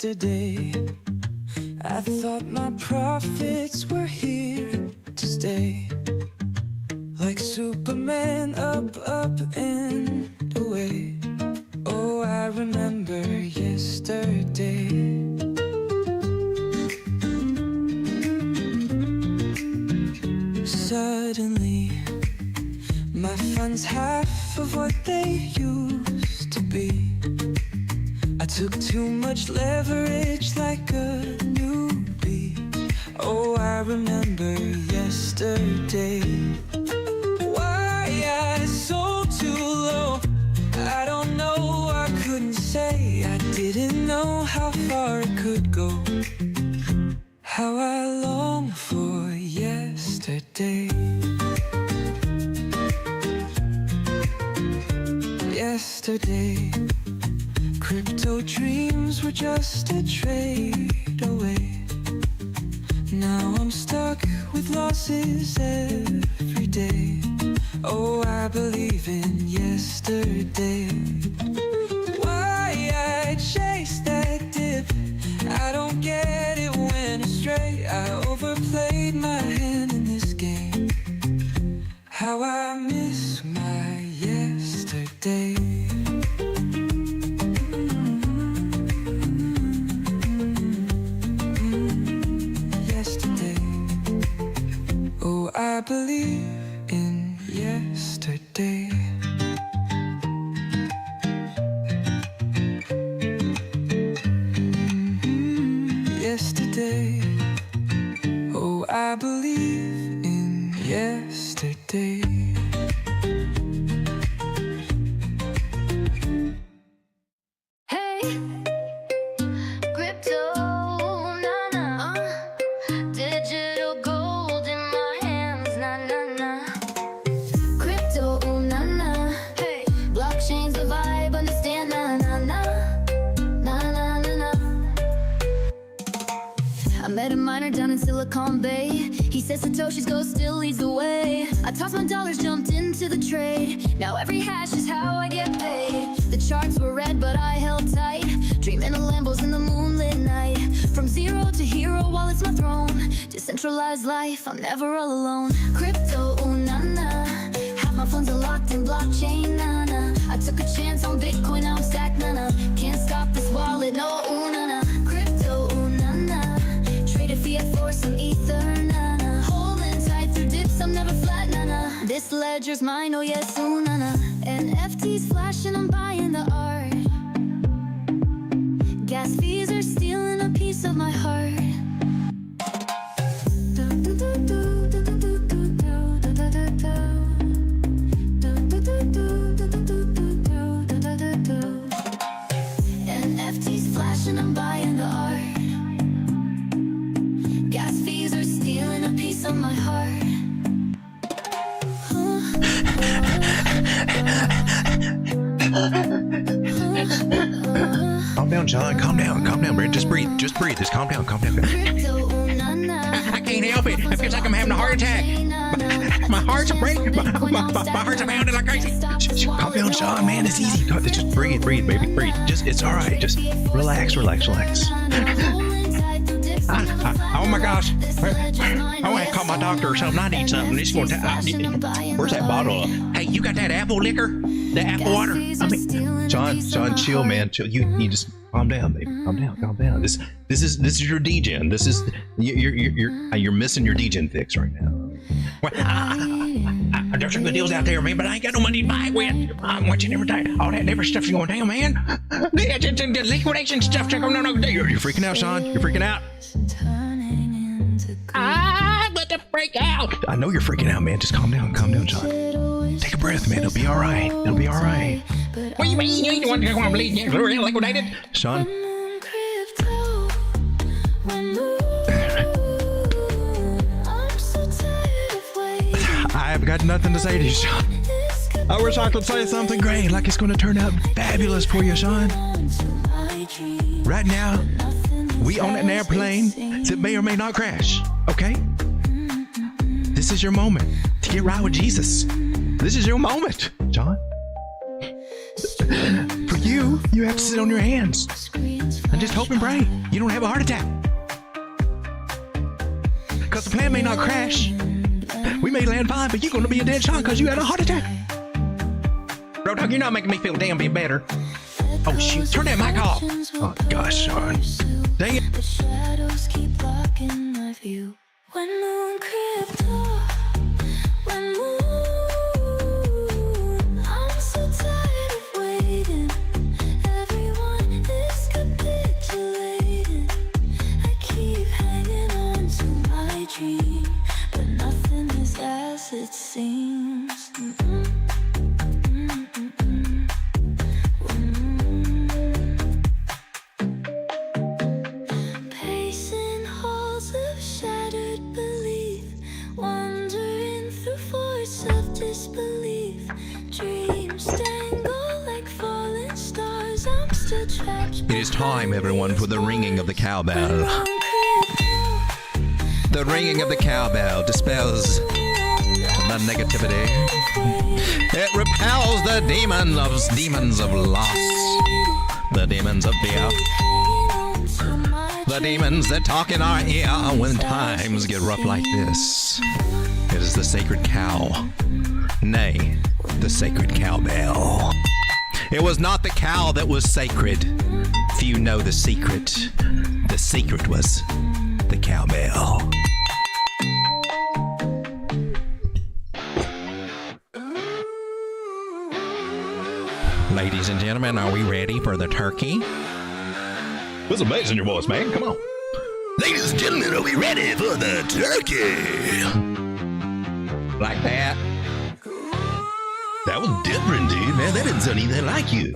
yesterday. I thought my profits were here to stay. Like Superman, up, up and away. Oh, I remember yesterday. Suddenly, my funds half of what they used to be. I took too much leverage like a newbie. Oh, I remember yesterday. Why I sold too low, I don't know, I couldn't say. I didn't know how far it could go. How I long for yesterday. Yesterday, crypto dreams were just a trade away. Now I'm stuck with losses every day. Oh, I believe in yesterday. Why I chased that dip, I don't get it, went astray. I overplayed my hand in this game. How I miss my yesterday. Yesterday. Oh, I believe in yesterday. Yesterday. Oh, I believe in yesterday. Hey, crypto, na-na, digital gold in my hands, na-na-na. Crypto, na-na, hey, blockchain's the vibe, understand, na-na-na, na-na-na-na. I met a miner down in Silicon Bay. He says Satoshi's gold still leads the way. I tossed my dollars, jumped into the trade. Now every hash is how I get paid. The charts were red, but I held tight. Dreaming of Lambos in the moonlit night. From zero to hero, while it's my throne. Decentralized life, I'm never all alone. Crypto, ooh, na-na. Have my funds unlocked in blockchain, na-na. I took a chance on Bitcoin, now I'm stacked, na-na. Can't stop this wallet, no, ooh, na-na. Crypto, ooh, na-na. Traded fiat for some ether, na-na. Holding tight through dips, I'm never flat, na-na. This ledger's mine, oh yes, ooh, na-na. NFTs flashing, I'm buying the art. Gas fees are stealing a piece of my heart. NFTs flashing, I'm buying the art. Gas fees are stealing a piece of my heart. Calm down, John. Calm down, man. Just breathe. Just calm down. Crypto, ooh, na-na. I can't help it. It feels like I'm having a heart attack. My heart's breaking. My heart's pounding like crazy. Calm down, John, man. It's easy. Just breathe, baby, breathe. It's all right. Just relax. Oh my gosh. I want to call my doctor or something. I need something. It's going to. Where's that bottle? Hey, you got that apple liquor? The apple water? I mean, John, chill, man. Chill. You just calm down, baby. Calm down. This is your degen. This is you're missing your degen fix right now. Well, there's some good deals out there, man, but I ain't got no money to buy it with. I'm watching everything. All that different stuff's going down, man. The liquidation stuff. No. You're freaking out, Sean. You're freaking out. I'm about to freak out. I know you're freaking out, man. Just calm down, John. Take a breath, man. It'll be all right. What do you mean? You ain't the one who's going to bleed liquidated? Sean. I've got nothing to say to you, Sean. I wish I could say something great, like it's going to turn out fabulous for you, Sean. Right now, we on an airplane that may or may not crash, okay? This is your moment to get right with Jesus. This is your moment, John. For you have to sit on your hands. and just hope and pray you don't have a heart attack. Because the plan may not crash. We may land fine, but you're going to be a dead shot because you had a heart attack. Road Dogg, you're not making me feel a damn bit better. Oh, shoot. Turn that mic off. Oh, gosh, Sean. Dang it. The shadows keep blocking my view. When moon crypto, when moon, I'm so tired of waiting. Everyone is capitulating. I keep hanging on to my dream, but nothing is as it seems. Pacing halls of shattered belief, wandering through force of disbelief. Dreams dangle like falling stars. I'm still trapped. It is time, everyone, for the ringing of the cowbell. The ringing of the cowbell dispels the negativity. It repels the demons of loss, the demons of fear, the demons that talk in our ear when times get rough like this. It is the sacred cow, nay, the sacred cowbell. It was not the cow that was sacred. Few know the secret. The secret was the cowbell. Ladies and gentlemen, are we ready for the turkey? What's the bass in your voice, man? Come on. Ladies and gentlemen, are we ready for the turkey? Like that? That was different, dude, man. That didn't sound anything like you.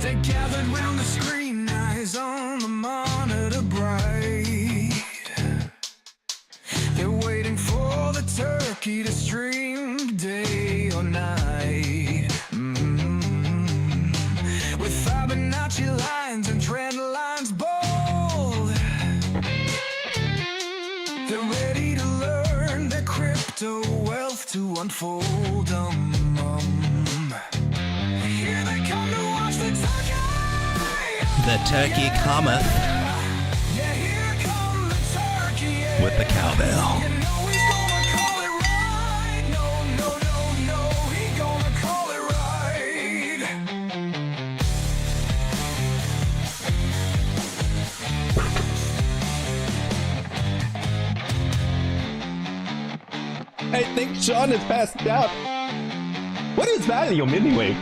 They gathered round the screen, eyes on the monitor bright. They're waiting for the turkey to stream day or night. With Fibonacci lines and trend lines bold, they're ready to learn their crypto wealth to unfold. Here they come to watch the turkey. The turkey cometh Yeah, here come the turkey. with the cowbell. You know he's gonna call it right. No, he gonna call it right. I think Sean is passed out. What is Valium anyway?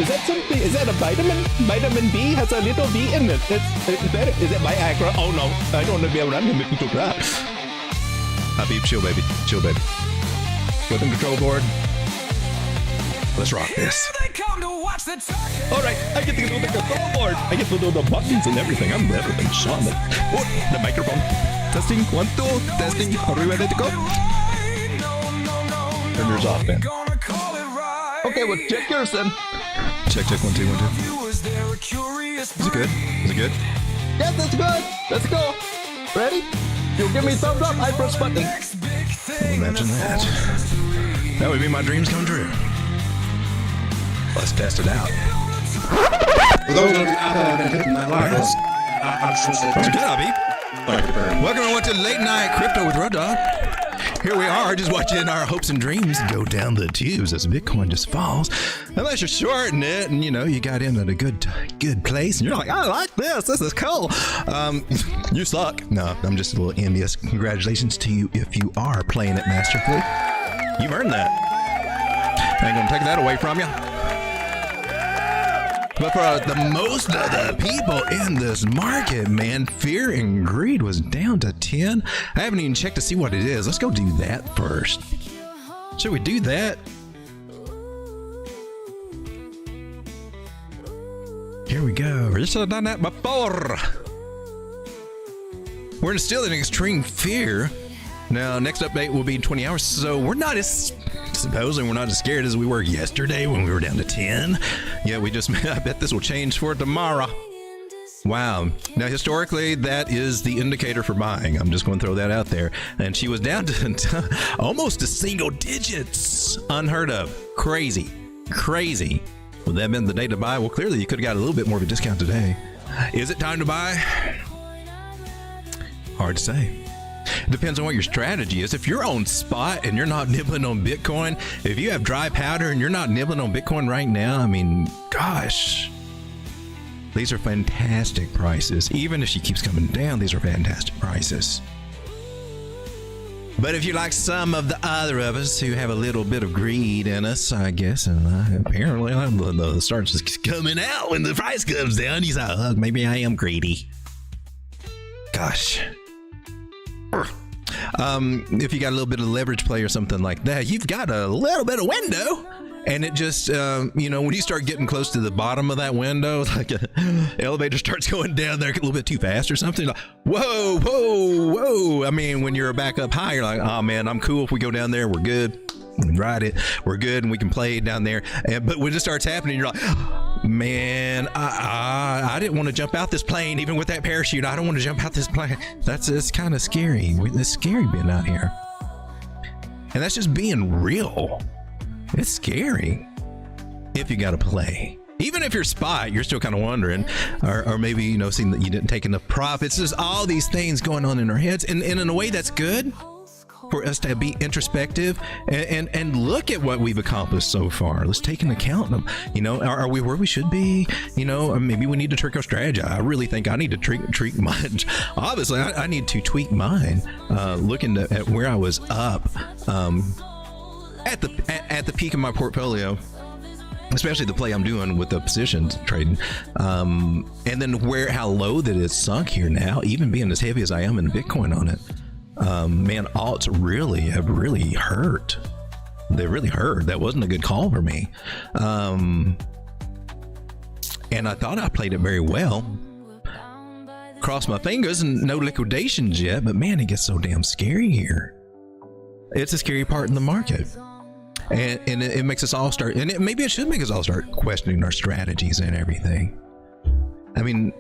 Is that something? Is that a vitamin? Vitamin B has a little B in it. Is it Viagra? Oh no, I don't want to be around him if you took that. Habib, chill baby. Chill baby. With the control board. Let's rock this. Here they come to watch the turkey. Alright, I get to do the control board. I get to do the buttons and everything. I'm better than Sean. Oh, the microphone. Testing, 1, 2, testing. Are we ready to go? Turn yours off, man. Gonna call it right. Okay, well, check yours then. Check, 1, 2, 1, 2. Viewers, they're a curious Is it good? Is it good? Yes, that's good. Let's go. Ready? You'll give me thumbs up. I press button. next big thing. Imagine that. That would be my dreams come true. Let's test it out. For those of you out there that have been hitting that like us, I trust What's that. good, Abby? Thank you very much. Welcome everyone to Late Night Crypto with Road Dogg. Here we are, just watching our hopes and dreams go down the tubes as Bitcoin just falls. Unless you're shorting it and, you know, you got in at a good place and you're like, I like this. This is cool. You suck. No, I'm just a little envious. Congratulations to you if you are playing it masterfully. You've earned that. I ain't gonna take that away from you. But for the most of the people in this market, man, fear and greed was down to 10. I haven't even checked to see what it is. Let's go do that first. Should we do that? Here we go. We should have done that before. We're still in extreme fear. Now, next update will be in 20 hours, so we're not as... Supposing we're not as scared as we were yesterday when we were down to 10. Yeah, I bet this will change for tomorrow. Wow. Now, historically, that is the indicator for buying. I'm just going to throw that out there. And she was down to almost to single digits. Unheard of. Crazy. Crazy. Would that have been the day to buy? Well, clearly you could have got a little bit more of a discount today. Is it time to buy? Hard to say. It depends on what your strategy is. If you're on spot and you're not nibbling on Bitcoin, if you have dry powder and you're not nibbling on Bitcoin right now, I mean, gosh, these are fantastic prices. Even if she keeps coming down, these are fantastic prices. But if you're like some of the other of us who have a little bit of greed in us, I guess, and apparently the starts just coming out when the price comes down, you say, oh, maybe I am greedy. Gosh. If you got a little bit of leverage play or something like that, you've got a little bit of window. And it just, when you start getting close to the bottom of that window, like an elevator starts going down there a little bit too fast or something, like, whoa, whoa, whoa. I mean, when you're back up high, you're like, oh man, I'm cool. If we go down there, we're good. We can ride it. We're good. And we can play down there. But when it starts happening, you're like, man, I didn't want to jump out this plane, even with that parachute. I don't want to jump out this plane. It's kind of scary. It's scary being out here. And that's just being real. It's scary if you got to play. Even if you're spot, you're still kind of wondering, or maybe, seeing that you didn't take enough profits. There's all these things going on in our heads. And in a way that's good for us to be introspective and look at what we've accomplished so far. Let's take into account them. Are we where we should be? Or maybe we need to tweak our strategy. I really think I need to tweak mine. Obviously, I need to tweak mine. Looking at where I was up. At the peak of my portfolio, especially the play I'm doing with the positions trading, and then how low that it's sunk here now, even being as heavy as I am in Bitcoin on it, man, alts have really hurt. They really hurt. That wasn't a good call for me, and I thought I played it very well. Crossed my fingers and no liquidations yet, but man, it gets so damn scary here. It's a scary part in the market. And it makes us all start, and maybe it should make us all start questioning our strategies and everything. I mean,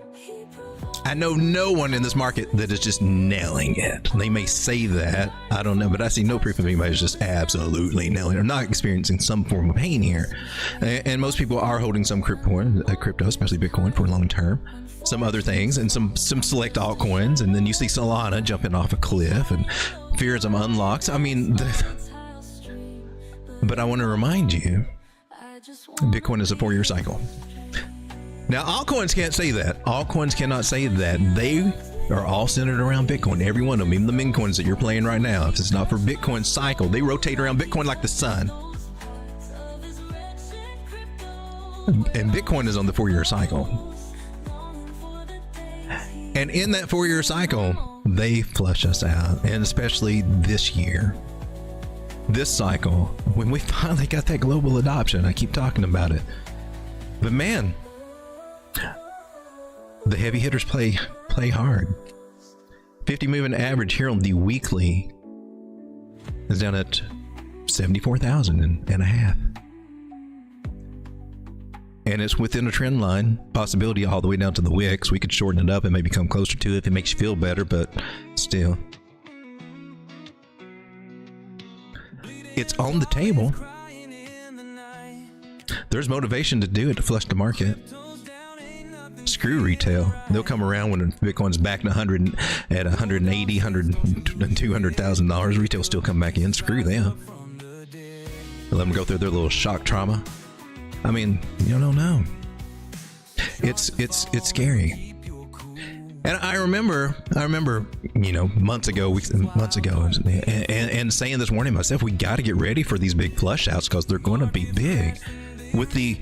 I know no one in this market that is just nailing it. They may say that, I don't know, but I see no proof of anybody's just absolutely nailing it or not experiencing some form of pain here. And most people are holding some crypto, especially Bitcoin, for long term. Some other things and some select altcoins, and then you see Solana jumping off a cliff and fears of unlocks. I mean, but I want to remind you, Bitcoin is a 4-year cycle. Now, altcoins can't say that. Altcoins cannot say that. They are all centered around Bitcoin. Every one of them, even the meme coins that you're playing right now, if it's not for Bitcoin cycle, they rotate around Bitcoin like the sun. And Bitcoin is on the 4-year cycle. And in that 4-year cycle, they flush us out. And especially this year, this cycle, when we finally got that global adoption, I keep talking about it. But man, the heavy hitters play hard. 50 moving average here on the weekly is down at 74,000 and a half. And it's within a trend line, possibility all the way down to the wicks. We could shorten it up and maybe come closer to it if it makes you feel better, but still. It's on the table. There's motivation to do it, to flush the market. Screw retail. They'll come around when Bitcoin's back to 100 at 180, 100, and $200,000. Retail still come back in. Screw them. Let them go through their little shock trauma. I mean, you don't know. It's scary. And I remember, months ago, and saying this morning myself, we got to get ready for these big flush outs because they're going to be big. With the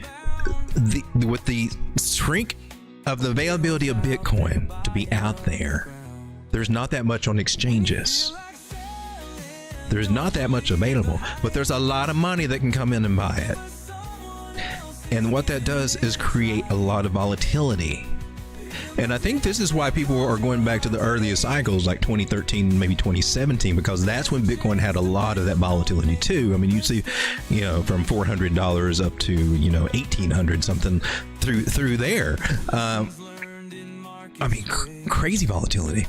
shrink of the availability of Bitcoin to be out there, there's not that much on exchanges. There's not that much available, but there's a lot of money that can come in and buy it. And what that does is create a lot of volatility. And I think this is why people are going back to the earliest cycles like 2013, maybe 2017, because that's when Bitcoin had a lot of that volatility too. I mean, you see, from $400 up to, $1,800 something through there. I mean, crazy volatility.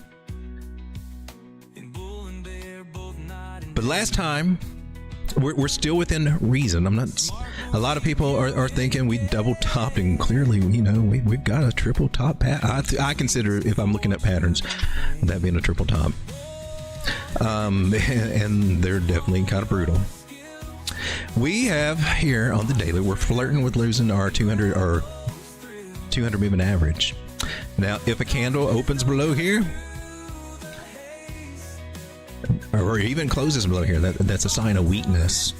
But last time, we're still within reason. I'm not. A lot of people are thinking we double topped, and clearly, we've got a triple top. I consider, if I'm looking at patterns, that being a triple top. And they're definitely kind of brutal. We have here on the daily, we're flirting with losing our 200 moving average. Now, if a candle opens below here, or even closes below here, that's a sign of weakness.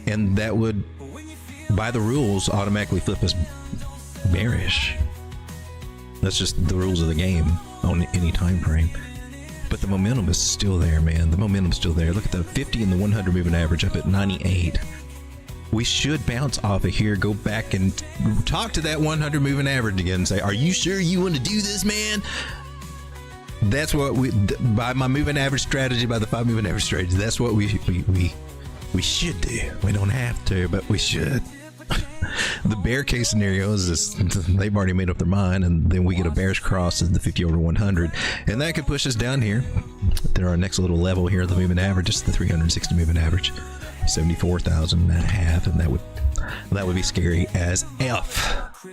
And that would, by the rules, automatically flip us bearish. That's just the rules of the game on any time frame. But the momentum is still there, man. The momentum's still there. Look at the 50 and the 100 moving average up at 98. We should bounce off of here, go back and talk to that 100 moving average again and say, are you sure you want to do this, man? That's what by my moving average strategy, by the 5 moving average strategy, that's what we should do. We don't have to, but we should. The bear case scenario is they've already made up their mind, and then we get a bearish cross at the 50 over 100, and that could push us down here to our next little level here, the moving average, just the 360 moving average, 74,000 and a half, and that would be scary as F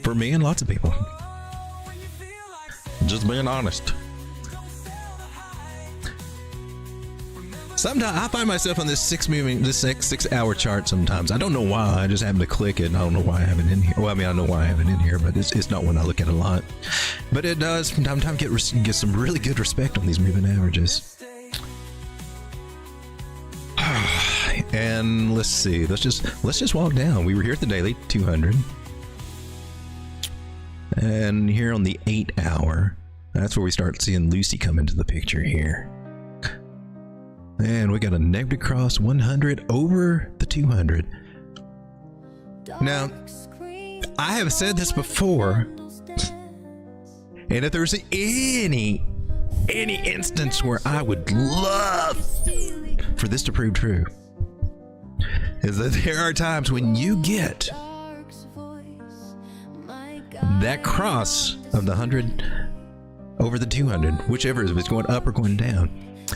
for me and lots of people. Just being honest. Sometimes I find myself on this 6 hour chart sometimes. I don't know why. I just happen to click it, and I don't know why I have it in here. Well, I mean, I know why I have it in here, but it's not one I look at a lot. But it does from time to time get some really good respect on these moving averages. And let's see. Let's just walk down. We were here at the daily 200, and here on the 8 hour, that's where we start seeing Lucy come into the picture here. And we got a negative cross 100 over the 200. Now, I have said this before, and if there's any instance where I would love for this to prove true, is that there are times when you get that cross of the 100 over the 200, whichever, if it's going up or going down,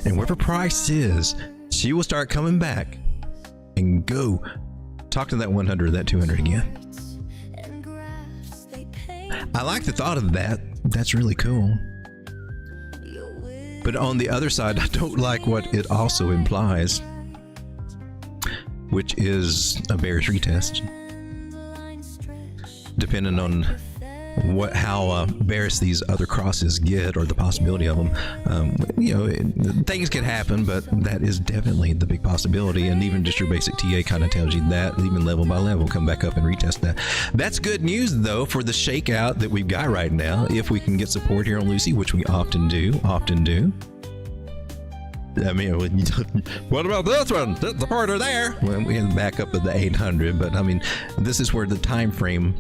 and wherever price is, she will start coming back and go talk to that 100 or that 200 again. I like the thought of that. That's really cool. But on the other side, I don't like what it also implies, which is a bearish retest, depending on how bearish these other crosses get, or the possibility of them. Things can happen, but that is definitely the big possibility. And even just your basic TA kind of tells you that, even level by level, come back up and retest that. That's good news, though, for the shakeout that we've got right now. If we can get support here on Lucy, which we often do. I mean, what about this one? The partner there. Well, we have the backup of the 800, but I mean, this is where the time frame,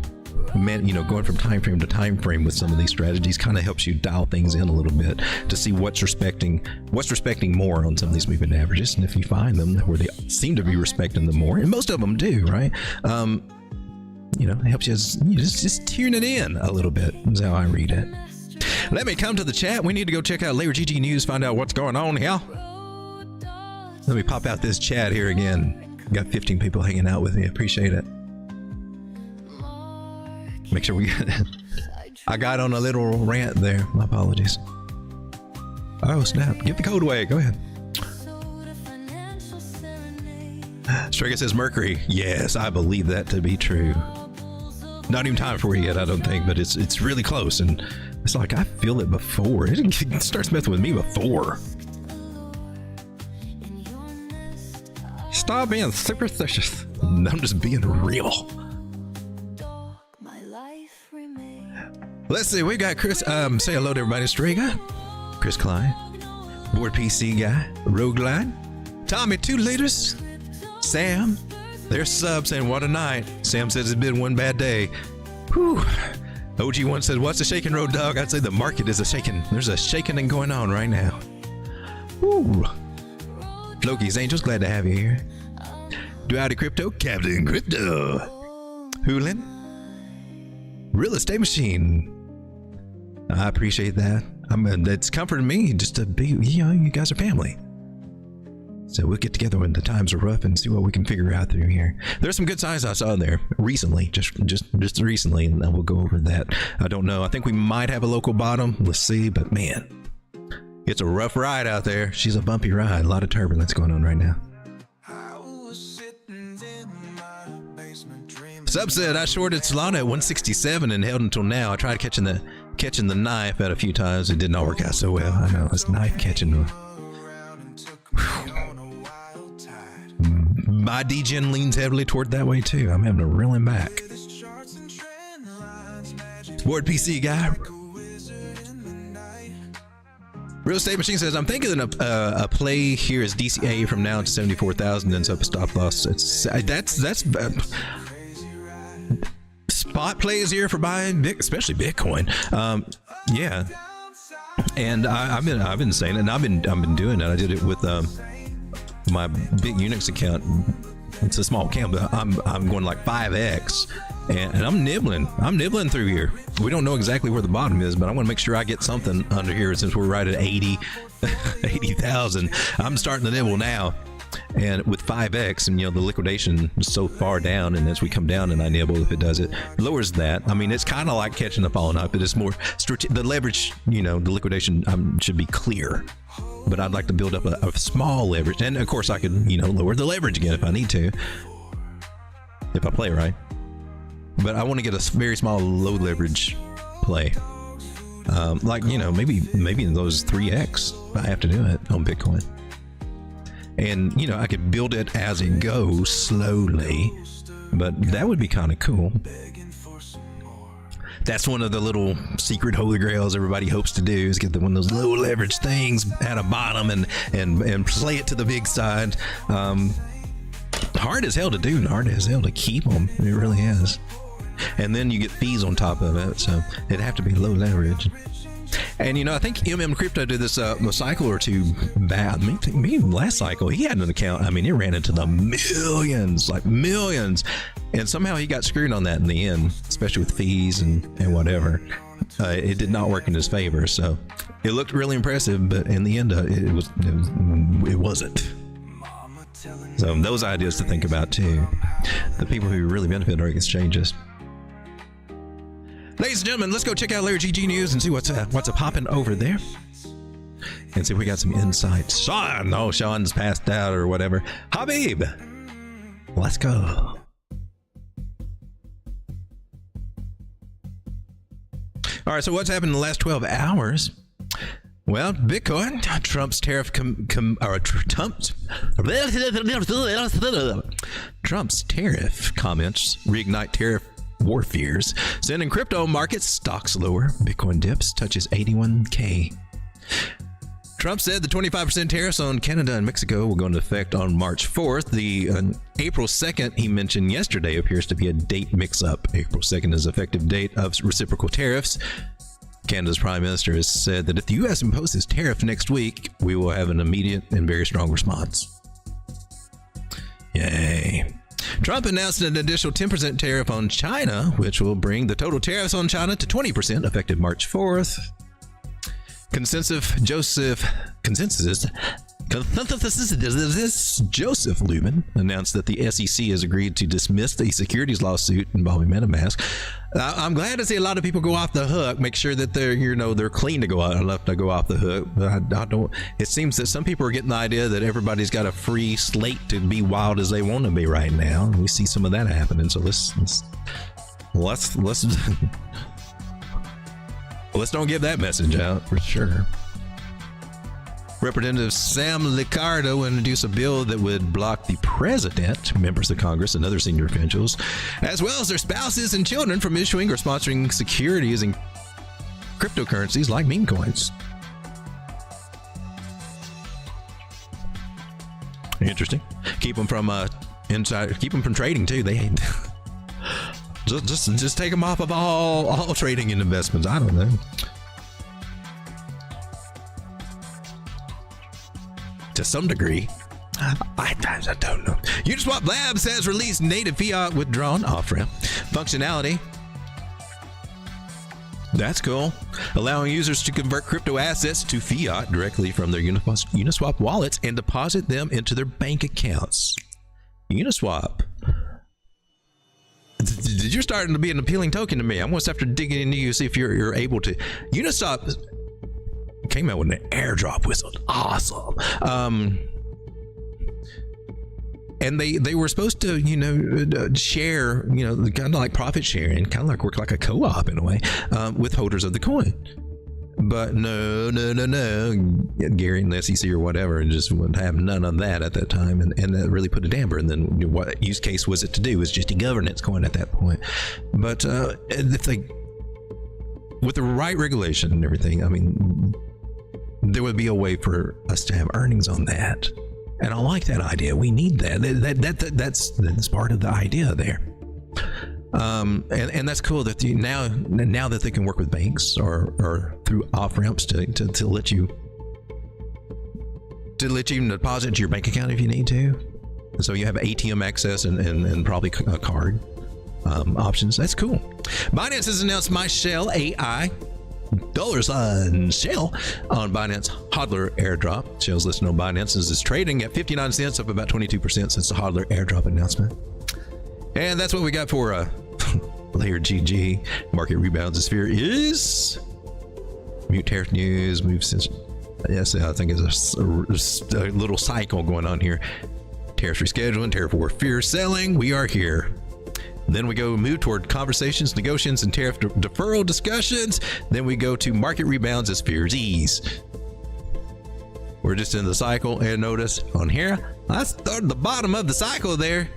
going from time frame to time frame with some of these strategies kind of helps you dial things in a little bit to see what's respecting more on some of these moving averages. And if you find them where they seem to be respecting them more, and most of them do, right? It helps you just tune it in a little bit. Is how I read it. Let me come to the chat. We need to go check out Layer GG News, find out what's going on here. Let me pop out this chat here again. Got 15 people hanging out with me. Appreciate it. Make sure we get it. I got on a little rant there. My apologies. Oh, snap. Give the code away. Go ahead. Strega says Mercury. Yes, I believe that to be true. Not even time for it yet, I don't think, but it's really close. And it's like, I feel it before. It starts messing with me before. Stop being superstitious. I'm just being real. Let's see, we got Chris. Say hello to everybody. Strega, Chris Klein, Board PC Guy, Rogueline, Tommy 2 Liters, Sam. There's sub saying what a night. Sam says it's been one bad day. Whew. OG1 says, what's a shaking road dog? I'd say the market is a shaking. There's a shaking going on right now. Woo. Floki's Angels, glad to have you here. Duality Crypto, Captain Crypto. Hulin, Real Estate Machine, I appreciate that. It's comforting me just to be, you guys are family. So we'll get together when the times are rough and see what we can figure out through here. There's some good signs I saw there recently, just recently, and then we'll go over that. I don't know. I think we might have a local bottom. Let's see, but man, it's a rough ride out there. She's a bumpy ride. A lot of turbulence going on right now. Sub said I shorted Solana at 167 and held until now. I tried catching the knife at a few times. It did not work out so well. I know it's knife catching. My degen leans heavily toward that way too. I'm having to reel him back. Board PC guy. Real Estate Machine says, I'm thinking a play here is DCA from now to 74,000 and up a stop loss. That's spot plays here for buying, especially Bitcoin. Yeah, and I've been saying it, and I've been doing it. I did it with my big Unix account. It's a small account, but I'm going like 5x, and I'm nibbling through here. We don't know exactly where the bottom is, but I want to make sure I get something under here since we're right at 80,000. I'm starting to nibble now, and with 5x, and the liquidation is so far down, and as we come down and I nibble, if it does it lowers that. I mean, it's kind of like catching the falling up, but it's more the leverage, the liquidation should be clear. But I'd like to build up a small leverage, and of course I could lower the leverage again if I need to, if I play right. But I want to get a very small low leverage play, like maybe in those 3x if I have to do it on Bitcoin. And I could build it as it goes slowly, but that would be kind of cool. That's one of the little secret holy grails everybody hopes to do, is get one of those low leverage things at a bottom and play it to the big side. Hard as hell to do and hard as hell to keep them. It really is. And then you get fees on top of it, so it'd have to be low leverage. And I think Crypto did this a cycle or two back. Maybe last cycle he had an account. I mean, it ran into the millions, like millions, and somehow he got screwed on that in the end, especially with fees and whatever. It did not work in his favor. So it looked really impressive, but in the end, it wasn't. So those ideas to think about too. The people who really benefit are exchanges. Ladies and gentlemen, let's go check out Larry GG News and see what's a popping over there. And see if we got some insights. Sean's passed out or whatever. Habib, let's go. All right, so what's happened in the last 12 hours? Well, Bitcoin, Trump's tariff comments reignite tariff war fears, sending crypto markets stocks lower. Bitcoin dips, touches 81K. Trump said the 25% tariffs on Canada and Mexico will go into effect on March 4th. The April 2nd he mentioned yesterday appears to be a date mix-up. April 2nd is effective date of reciprocal tariffs. Canada's Prime Minister has said that if the U.S. imposes tariff next week, we will have an immediate and very strong response. Yay. Trump announced an additional 10% tariff on China, which will bring the total tariffs on China to 20% effective March 4th. Joseph Lubin announced that the SEC has agreed to dismiss the securities lawsuit involving MetaMask. I'm glad to see a lot of people go off the hook. Make sure that they're clean to go out enough to go off the hook. But I don't. It seems that some people are getting the idea that everybody's got a free slate to be wild as they want to be right now. And we see some of that happening. So let's don't give that message out for sure. Representative Sam Liccardo introduced a bill that would block the president, members of Congress, and other senior officials, as well as their spouses and children, from issuing or sponsoring securities and cryptocurrencies like meme coins. Interesting. Keep them from keep them from trading too. They hate. Just take them off of all trading and investments. I don't know. To some degree, I don't know. Uniswap Labs has released native fiat withdrawn off-ramp functionality. That's cool. Allowing users to convert crypto assets to fiat directly from their Uniswap wallets and deposit them into their bank accounts. Uniswap. You're starting to be an appealing token to me. I'm going to have to dig into you, see if you're able to. Uniswap came out with an airdrop, which was awesome. And they were supposed to, share, kind of like profit sharing, kind of like work like a co-op in a way, with holders of the coin. But no. Gary and the SEC or whatever just wouldn't have none of that at that time, and that really put a damper. And then what use case was it to do? It was just a governance coin at that point. But if they, with the right regulation and everything, I mean, there would be a way for us to have earnings on that. And I like that idea. We need that. That's part of the idea there. And that's cool that now that they can work with banks or through off ramps to let you deposit into your bank account if you need to. So you have ATM access and probably a card options. That's cool. Binance has announced My Shell AI $Shell on Binance Hodler airdrop. Shell's listed on Binance is trading at 59 cents, up about 22% since the Hodler airdrop announcement. And that's what we got for layer GG. Market rebounds. The sphere is mute tariff news. Move since yes, I think it's a little cycle going on here. Tariff rescheduling, tariff war fear selling. We are here. Then we move toward conversations, negotiations, and tariff deferral discussions. Then we go to market rebounds as fears ease. We're just in the cycle, and notice on here, I started the bottom of the cycle there.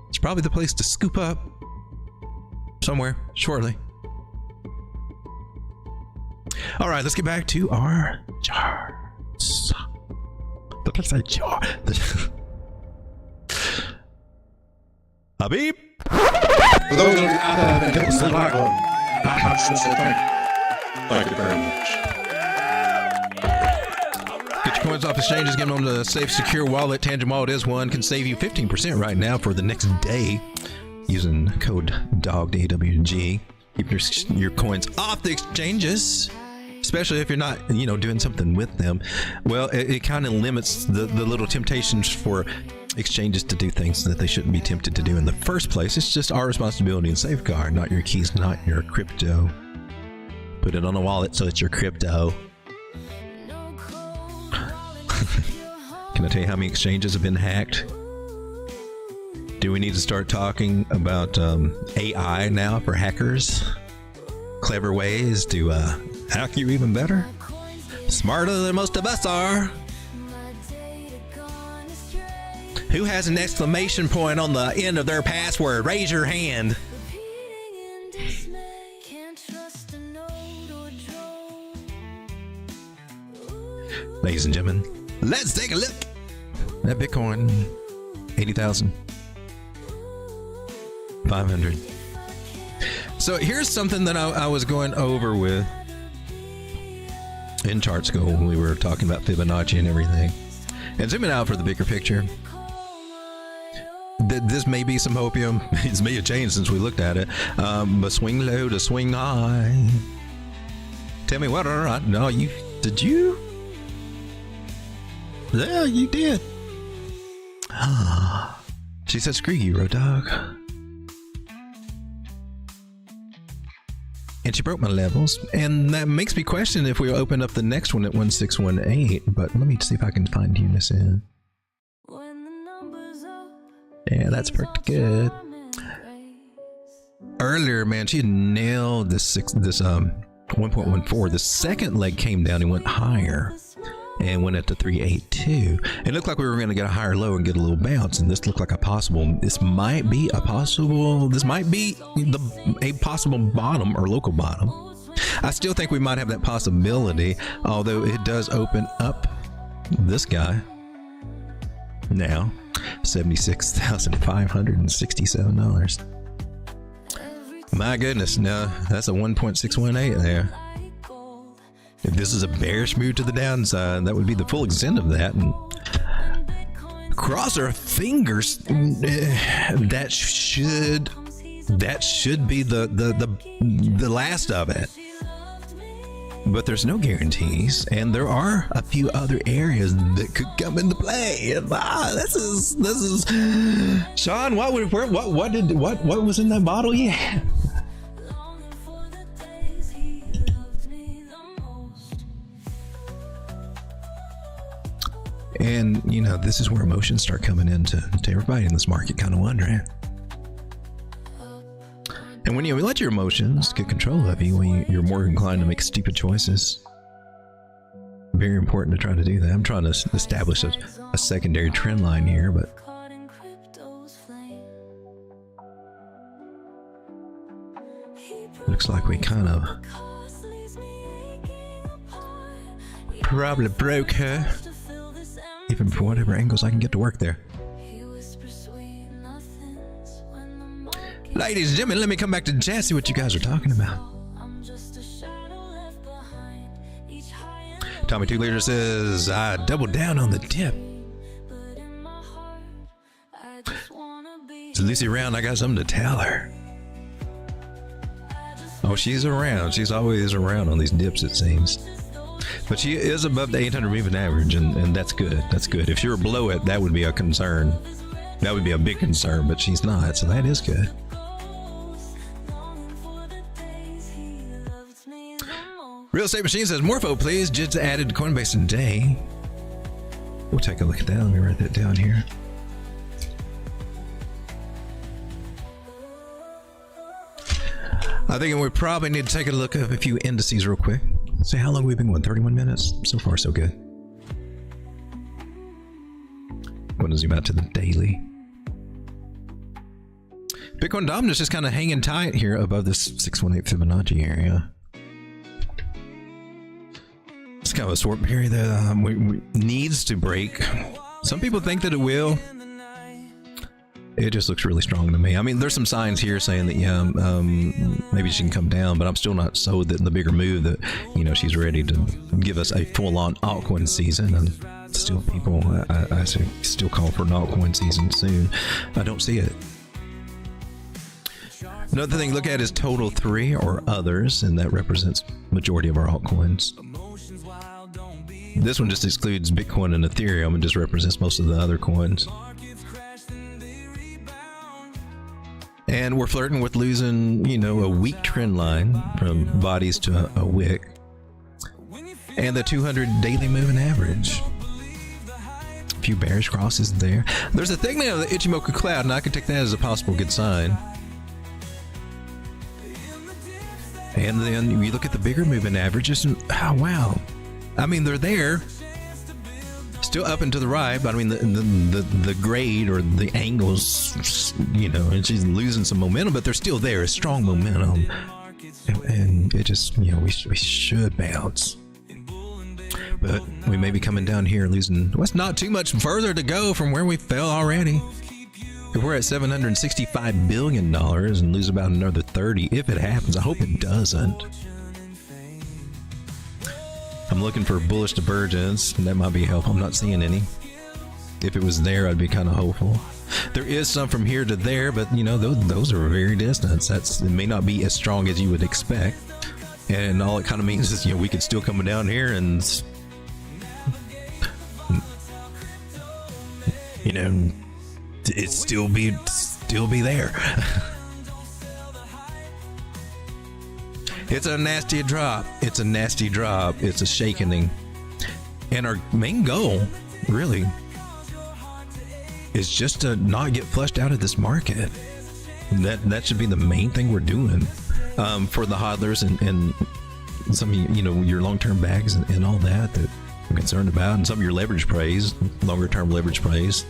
It's probably the place to scoop up somewhere shortly. All right, let's get back to our charts. The place I chart. Habib. For those of you out there that hit the like button, I should say thank you very much. Get your coins off exchanges, get them on the safe, secure wallet. Tangem Wallet is one. Can save you 15% right now for the next day using code DOGDAWG. Keep your coins off the exchanges, especially if you're not, doing something with them. Well, it kind of limits the little temptations for exchanges to do things that they shouldn't be tempted to do in the first place. It's just our responsibility and safeguard, not your keys, not your crypto. Put it on a wallet so it's your crypto. Can I tell you how many exchanges have been hacked? Do we need to start talking about AI now for hackers? Clever ways to hack you even better? Smarter than most of us are. Who has an exclamation point on the end of their password? Raise your hand. Ladies and gentlemen, let's take a look. That Bitcoin, 80,500. So here's something that I was going over with in chart school when we were talking about Fibonacci and everything. And zooming out for the bigger picture. This may be some hopium. It's may have changed since we looked at it. But swing low to swing high. Tell me what or not. No, did you? Yeah, you did. She said, screw you, Road Dog. And she broke my levels. And that makes me question if we open up the next one at 1618. But let me see if I can find Eunice in. Yeah, that's pretty good. Earlier, man, she nailed this 1.14. The second leg came down and went higher and went up to 382. It looked like we were going to get a higher low and get a little bounce, and this looked like a possible bottom or local bottom. I still think we might have that possibility, although it does open up this guy now. $76,567. My goodness, no, that's a 1.618 there. If this is a bearish move to the downside, that would be the full extent of that. And cross our fingers, that should that should be the last of it. But there's no guarantees, and there are a few other areas that could come into play. And, this is Sean. What was in that bottle? Yeah. And you know, this is where emotions start coming into everybody in this market, kind of wondering. And when you let your emotions get control of you, when you're more inclined to make stupid choices. Very important to try to do that. I'm trying to establish a secondary trend line here, but looks like we kind of probably broke her, even for whatever angles I can get to work there. Ladies and gentlemen, let me come back to chat, see what you guys are talking about. Tommy 2 Liter says, I doubled down on the dip. Is Lucy around? I got something to tell her. Oh, she's around. She's always around on these dips, it seems. But she is above the 800 moving average, and that's good. That's good. If she were below it, that would be a concern. That would be a big concern, but she's not, so that is good. Real Estate Machine says, Morpho, please. Just added to Coinbase today. We'll take a look at that. Let me write that down here. I think we probably need to take a look at a few indices real quick. See how long we've been going. 31 minutes. So far, so good. Going to zoom out to the daily. Bitcoin dominance just kind of hanging tight here above this 618 Fibonacci area. It's kind of a short period that needs to break. Some people think that it will. It just looks really strong to me. I mean, there's some signs here saying that, yeah, maybe she can come down, but I'm still not sold that in the bigger move that, you know, she's ready to give us a full-on altcoin season. And still, people, I still call for an altcoin season soon. I don't see it. Another thing to look at is total 3 or others, and that represents majority of our altcoins. This one just excludes Bitcoin and Ethereum and just represents most of the other coins. And we're flirting with losing, you know, a weak trend line from bodies to a wick. And the 200 daily moving average. A few bearish crosses there. There's a thing there, the Ichimoku cloud, and I could take that as a possible good sign. And then you look at the bigger moving averages, and oh wow. I mean, they're there. Still up and to the right, but I mean the grade or the angles, you know, and she's losing some momentum, but they're still there. It's strong momentum, and it just, you know, we should bounce, but we may be coming down here losing. What's not too much further to go from where we fell already. If we're at $765 billion and lose about another 30, if it happens, I hope it doesn't. I'm looking for bullish divergence, and that might be helpful. I'm not seeing any. If it was there, I'd be kind of hopeful. There is some from here to there, but you know, those are very distant. It may not be as strong as you would expect, and all it kind of means is, you know, we could still come down here and, you know, it still be there. It's a nasty drop. It's a nasty drop. It's a shakening. And our main goal, really, is just to not get flushed out of this market. That should be the main thing we're doing for the hodlers and some of you know, your long-term bags and all that I'm concerned about, and some of your leverage plays, longer-term leverage plays.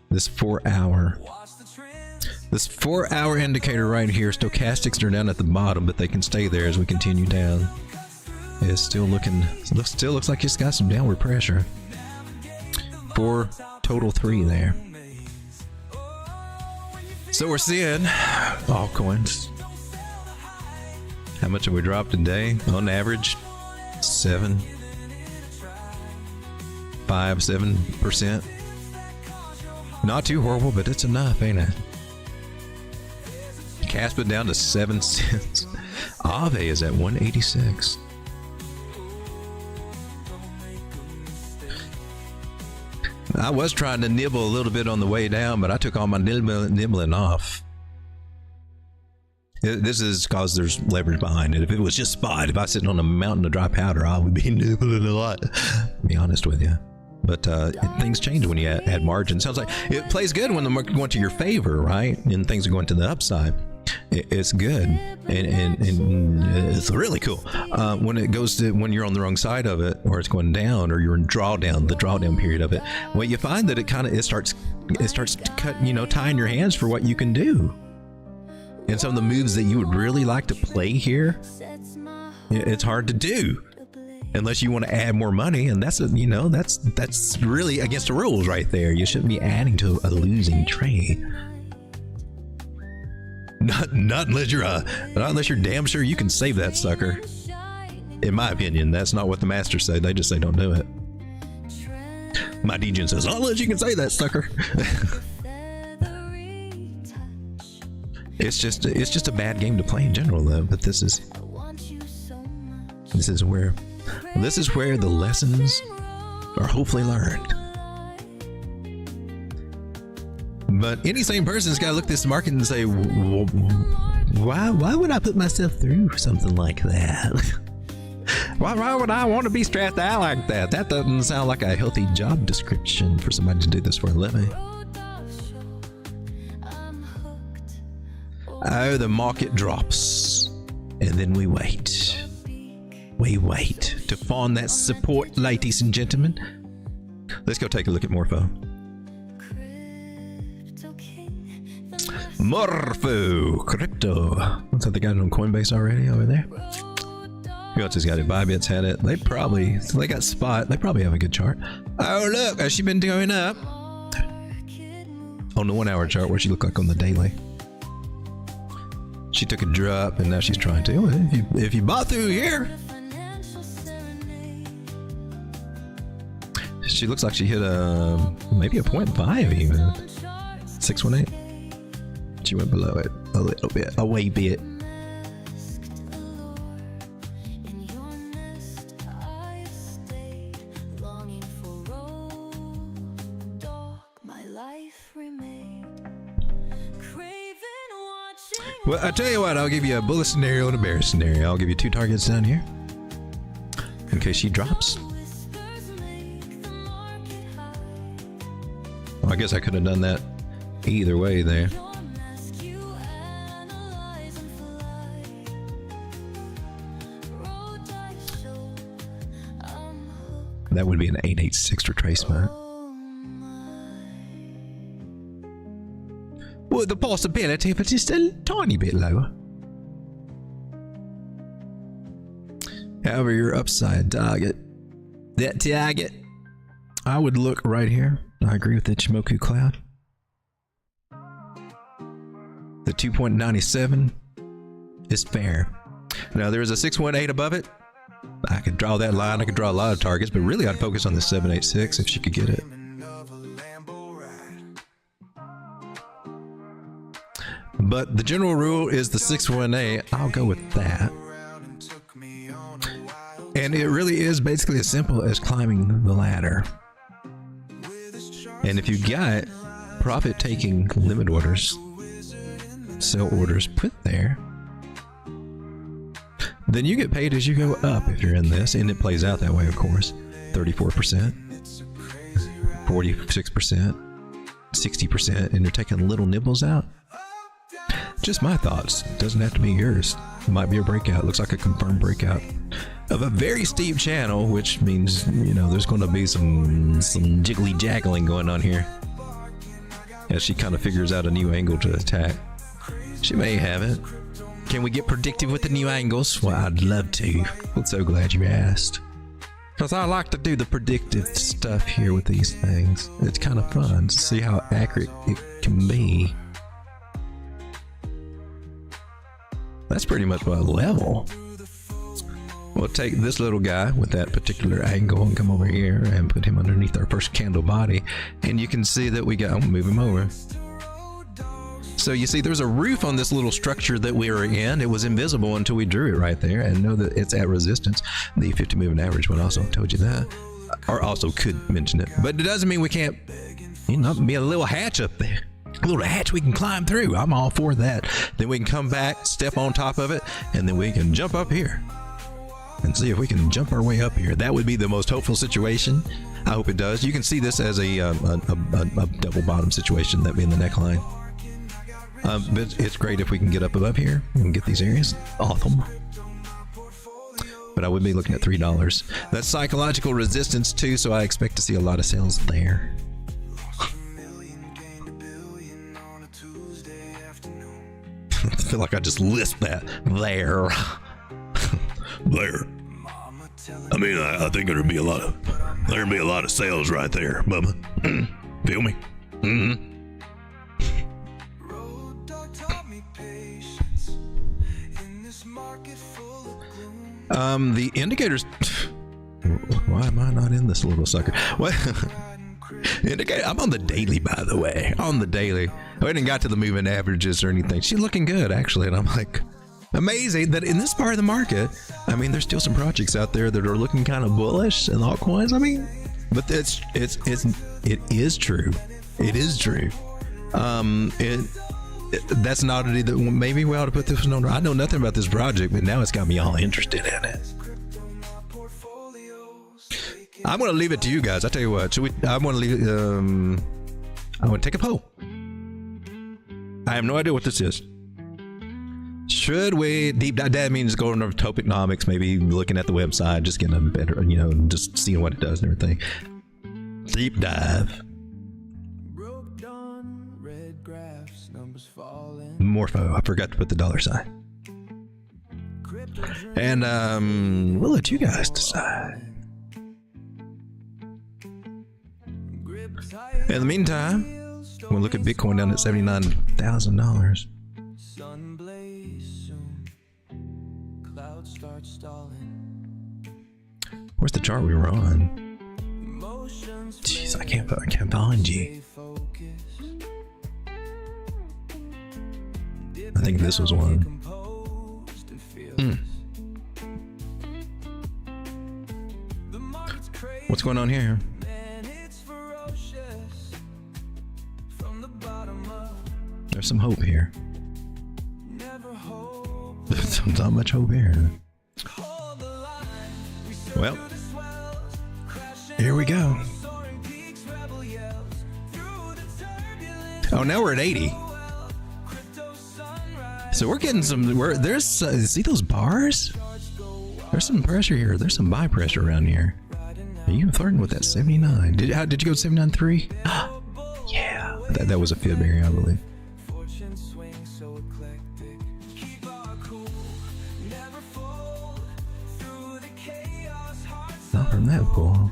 This 4-hour indicator right here, stochastics are down at the bottom, but they can stay there as we continue down. It's still looks like it's got some downward pressure. 4, total 3 there. So we're seeing altcoins. How much have we dropped today? On average, 7%. Not too horrible, but it's enough, ain't it? Casp it down to 7 cents. Aave is at 186. I was trying to nibble a little bit on the way down, but I took all my nibbling off. This is because there's leverage behind it. If it was just spot, if I was sitting on a mountain of dry powder, I would be nibbling a lot, to be honest with you. But things change when you add margin. Sounds like it plays good when the market going to your favor, right? And things are going to the upside. It's good, and it's really cool. When it goes to, when you're on the wrong side of it, or it's going down, or you're in drawdown, the drawdown period of it, well, you find that it starts to cut, you know, tying your hands for what you can do. And some of the moves that you would really like to play here, it's hard to do unless you want to add more money, and that's that's really against the rules right there. You shouldn't be adding to a losing trade. Not unless you're damn sure you can save that sucker. In my opinion, that's not what the masters say. They just say don't do it. My DJ says, unless you can save that sucker. It's just a bad game to play in general, though. But this is where the lessons are hopefully learned. But any sane person's got to look at this market and say, why would I put myself through something like that? Why would I want to be stressed out like that? That doesn't sound like a healthy job description for somebody to do this for a living. Oh, the market drops, and then we wait. We wait to find that support, ladies and gentlemen. Let's go take a look at Morpho. Morpho crypto. Looks like they got it on Coinbase already over there. Who else has got it? Bybit's had it. They got Spot. They probably have a good chart. Oh, look, has she been going up? On the 1 hour chart, what'd she look like on the daily? She took a drop, and now she's trying to. If you bought through here, she looks like she hit maybe a 0.5 even. 618. She went below it a little bit, a wee bit. Well, I tell you what, I'll give you a bullish scenario and a bearish scenario. I'll give you 2 targets down here in case she drops. Well, I guess I could have done that either way there. That would be an 886 retracement. Well, the possibility of it is a tiny bit lower. However, your upside target, that target, I would look right here. I agree with the Ichimoku cloud. The 2.97 is fair. Now there is a 618 above it. I could draw that line. I could draw a lot of targets, but really I'd focus on the 786 if she could get it. But the general rule is the 618. I'll go with that. And it really is basically as simple as climbing the ladder. And if you got profit-taking limit orders, sell orders put there, then you get paid as you go up if you're in this, and it plays out that way, of course. 34%, 46%, 60%, and you're taking little nibbles out. Just my thoughts. Doesn't have to be yours. It might be a breakout. Looks like a confirmed breakout of a very steep channel, which means, you know, there's going to be some jiggly jaggling going on here as she kind of figures out a new angle to attack. She may have it. Can we get predictive with the new angles? Well, I'd love to. I'm so glad you asked. Because I like to do the predictive stuff here with these things. It's kind of fun to see how accurate it can be. That's pretty much my level. We'll take this little guy with that particular angle and come over here and put him underneath our first candle body. And you can see that we got, I'll move him over. So you see there's a roof on this little structure that we were in. It was invisible until we drew it right there and know that it's at resistance. The 50 moving average would also told you that, or also could mention it. But it doesn't mean we can't, you know, be a little hatch up there. A little hatch we can climb through. I'm all for that. Then we can come back, step on top of it, and then we can jump up here and see if we can jump our way up here. That would be the most hopeful situation. I hope it does. You can see this as a double bottom situation, that being the neckline. But it's great if we can get up above here and get these areas. Awesome. But I would be looking at $3. That's psychological resistance too, so I expect to see a lot of sales there. I feel like I just lisped that. There. There. I mean, I think there'll be a lot of sales right there, Bubba. Feel me? Mm-hmm. The indicators. Why am I not in this little sucker? What? Indicator. I'm on the daily, by the way. On the daily. I hadn't got to the moving averages or anything. She's looking good, actually, and I'm like, amazing that in this part of the market, I mean, there's still some projects out there that are looking kind of bullish in altcoins. I mean, but it is true. It is true. That's an oddity that maybe we ought to put this one on. I know nothing about this project, but now it's got me all interested in it. I'm going to leave it to you guys. I tell you what, I want to leave. I want to take a poll. I have no idea what this is. Should we deep dive? That means going over tokenomics, maybe looking at the website, just getting a better, you know, just seeing what it does and everything. Deep dive. Morpho. I forgot to put the $sign. And we'll let you guys decide. In the meantime, we'll look at Bitcoin down at $79,000. Where's the chart we were on? Jeez, I can't find you. I think this was one. What's going on here? There's some hope here. There's not much hope here. Well, here we go. Oh, now we're at 80. So we're getting some. There's see those bars? There's some pressure here. There's some buy pressure around here. Are you flirting with that 79? Did you go to 79.3? Yeah, that was a fib area, I believe. Not from that pool.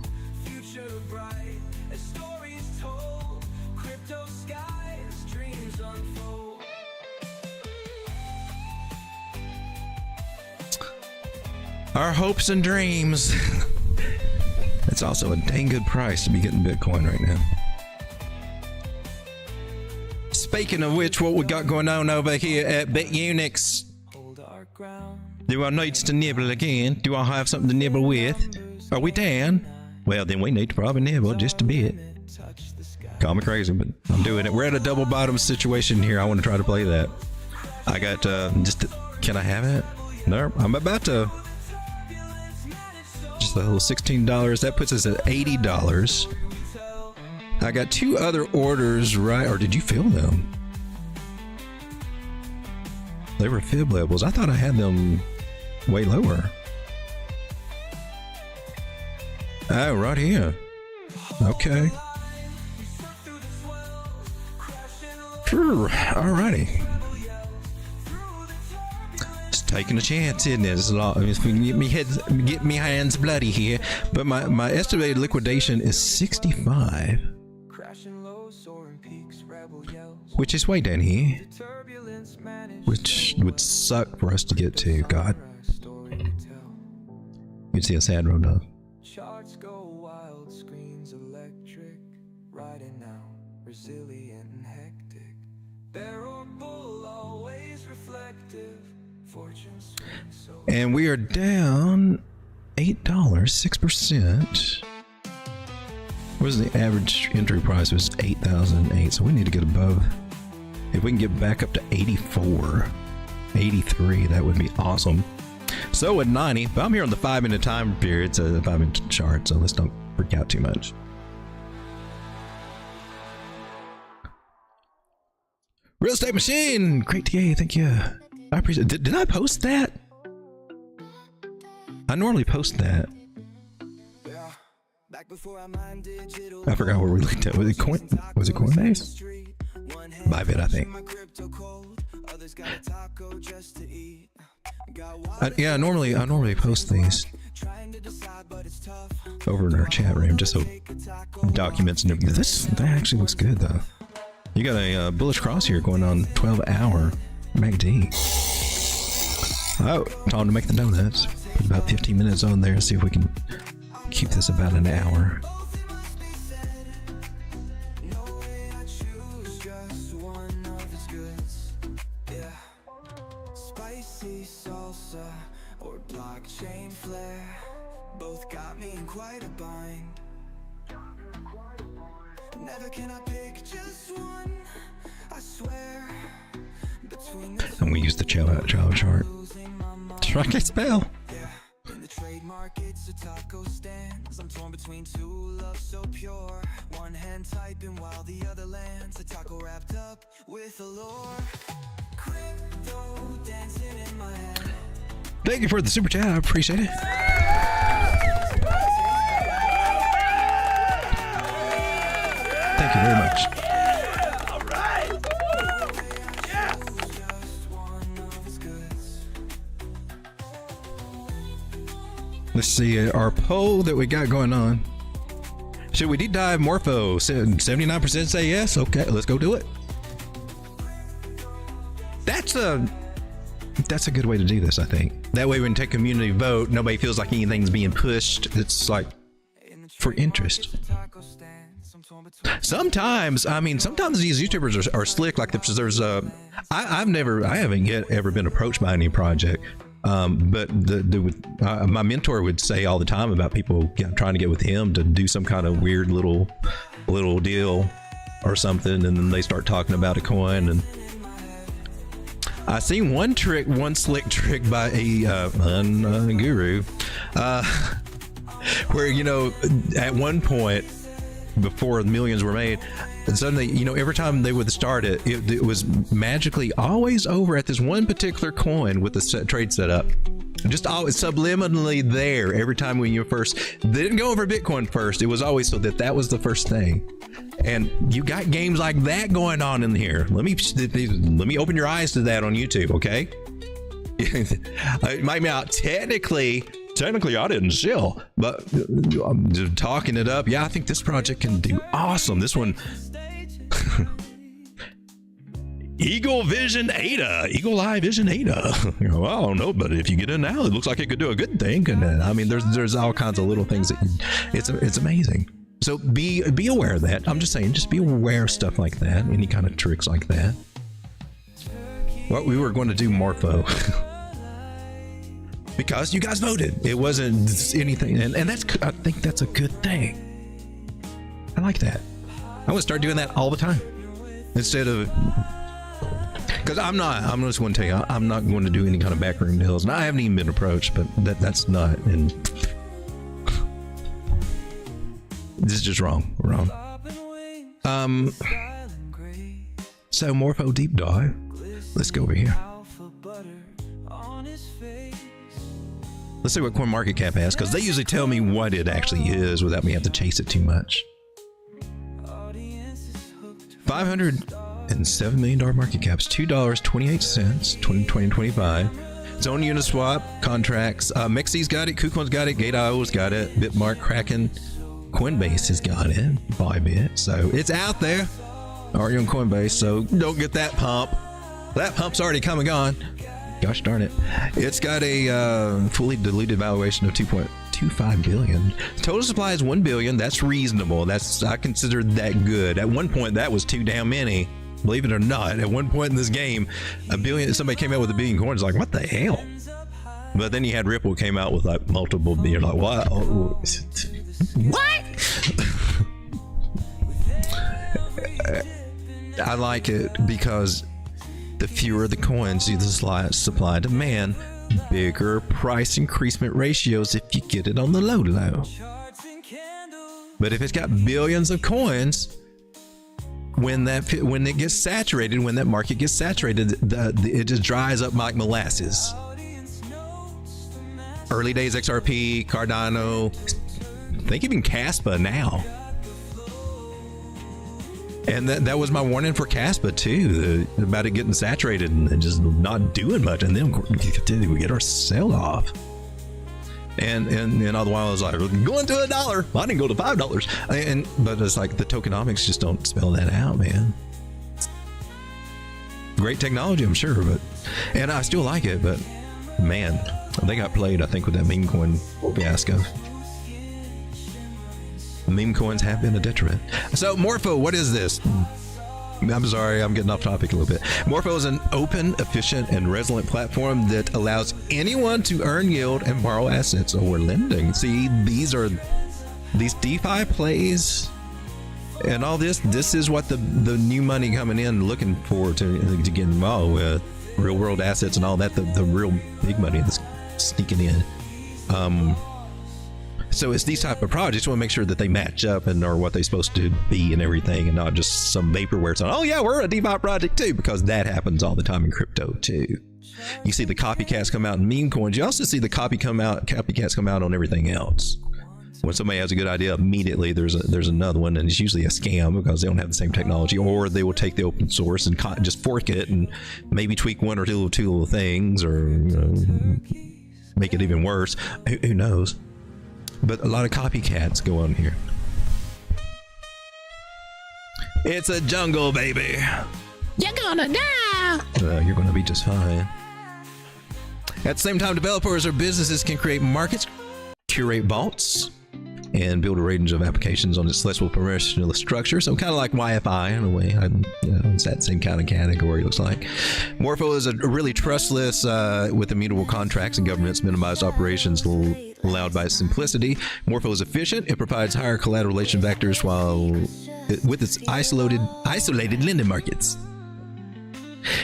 Our hopes and dreams. It's also a dang good price to be getting Bitcoin right now. Speaking of which, what we got going on over here at BitUnix? Do I need to nibble again? Do I have something to nibble with? Are we down? Well, then we need to probably nibble just a bit. Call me crazy, but I'm doing it. We're at a double bottom situation here. I want to try to play that. I got can I have it? No, I'm about to. Just a little $16. That puts us at $80. I got two other orders, right? Or did you fill them? They were fib levels. I thought I had them way lower. Oh, right here. Okay. Sure. Alrighty. Just taking a chance, isn't it? It's a lot. I mean, if we can get me hands bloody here. But my estimated liquidation is 65. Which is way down here. Which would suck for us to get to. God. You'd see a sad road dog. Charts go wild, screens electric. Riding now, resilient and hectic. Bear or bull, always reflective. Fortune swings so. And we are down $8, 6%. What was the average entry price? It was 8,008. So we need to get above. If we can get back up to 84, 83, that would be awesome. So at 90, but I'm here on the 5-minute time period, so the 5-minute chart, so let's don't freak out too much. Real Estate Machine, great TA, thank you. I appreciate it. Did I post that? I normally post that. I forgot where we looked at. Was it Coinbase? Bybit, I think. Yeah, I normally post these over in our chat room, just so documents and everything. That actually looks good though. You got a bullish cross here going on 12-hour MACD. Oh, time to make the donuts. Put about 15 minutes on there. See if we can keep this about an hour. Both got me in quite a bind. Never can I pick just one, I swear. And we use the child chart. Strike a spell. In the trade markets, a taco stands. I'm torn between two loves so pure. One hand typing while the other lands. A taco wrapped up with allure. Crypto dancing in my head. Thank you for the super chat. I appreciate it. Thank you very much. All right. Yeah. Let's see our poll that we got going on. Should we deep dive Morpho? 79% say yes. Okay, let's go do it. That's a good way to do this, I think. That way, when we take community vote, nobody feels like anything's being pushed. It's like for interest. Sometimes these YouTubers are slick. Like there's I haven't yet ever been approached by any project. But my mentor would say all the time about people trying to get with him to do some kind of weird little deal or something, and then they start talking about a coin. And I seen one slick trick by a guru, where at one point before the millions were made, and suddenly every time they would start it was magically always over at this one particular coin with the trade set up, just always subliminally there every time when you first. They didn't go over Bitcoin first. It was always so that was the first thing. And you got games like that going on in here. Let me open your eyes to that on YouTube, okay? It might be out technically I didn't sell, but I'm just talking it up. Yeah, I think this project can do awesome. This one, Eagle Eye Vision ADA. Well, I don't know, but if you get in now, it looks like it could do a good thing. And I mean, there's all kinds of little things that it's amazing. So be aware of that. I'm just saying, just be aware of stuff like that, any kind of tricks like that. Well, we were going to do Morpho. Because you guys voted. It wasn't anything, and I think that's a good thing. I like that. I want to start doing that all the time. Instead of, because I'm just going to tell you, I'm not going to do any kind of backroom deals, and I haven't even been approached, but that's not, and this is just wrong. So Morpho deep dive. Let's go over here. Let's see what CoinMarketCap has, because they usually tell me what it actually is without me having to chase it too much. $507 million market caps, $2.28, 2025. Its own Uniswap contracts. Mexie's got it, KuCoin's got it, Gate.io's got it, BitMart, Kraken, Coinbase has got it, Bybit. So it's out there. Already on Coinbase, so don't get that pump. That pump's already come and gone. Gosh darn it. It's got a fully diluted valuation of 2.25 billion. Total supply is 1 billion. That's reasonable. I consider that good. At one point, that was too damn many. Believe it or not, at one point in this game, somebody came out with 1 billion coins. Like, what the hell? But then you had Ripple came out with like multiple. You're like, what? What? I like it because the fewer the coins, the supply and demand, bigger price increasement ratios if you get it on the low. But if it's got billions of coins, when it gets saturated, when that market gets saturated, it just dries up like molasses. Early days XRP, Cardano, I think even Caspa now. And that was my warning for Caspa too, about it getting saturated and just not doing much, and then we get our sell off. And all the while I was like, going to $1. I didn't go to $5. But it's like the tokenomics just don't spell that out, man. Great technology, I'm sure, and I still like it, but man, they got played, I think, with that meme coin fiasco. Meme coins have been a detriment. So Morpho, what is this? I'm sorry, I'm getting off topic a little bit. Morpho is an open, efficient, and resilient platform that allows anyone to earn yield and borrow assets or lending. See, these DeFi plays and all this. This is what the new money coming in looking forward to get involved with. Real world assets and all that. The real big money that's sneaking in. So it's these type of projects. You want to make sure that they match up and are what they're supposed to be and everything, and not just some vaporware. It's like, oh yeah, we're a DeFi project too, because that happens all the time in crypto too. You see the copycats come out in meme coins. You also see the copycats come out on everything else. When somebody has a good idea, immediately there's another one, and it's usually a scam because they don't have the same technology, or they will take the open source and just fork it and maybe tweak one or two little things, or make it even worse. Who knows? But a lot of copycats go on here. It's a jungle, baby. You're gonna die. You're gonna be just fine. At the same time, developers or businesses can create markets, curate vaults, and build a range of applications on its flexible permissionless structure. So kind of like Wi-Fi in a way. It's that same kind of category, it looks like. Morpho is a really trustless with immutable contracts and governance minimized operations allowed by its simplicity. Morpho is efficient. It provides higher collateralization vectors with its isolated lending markets.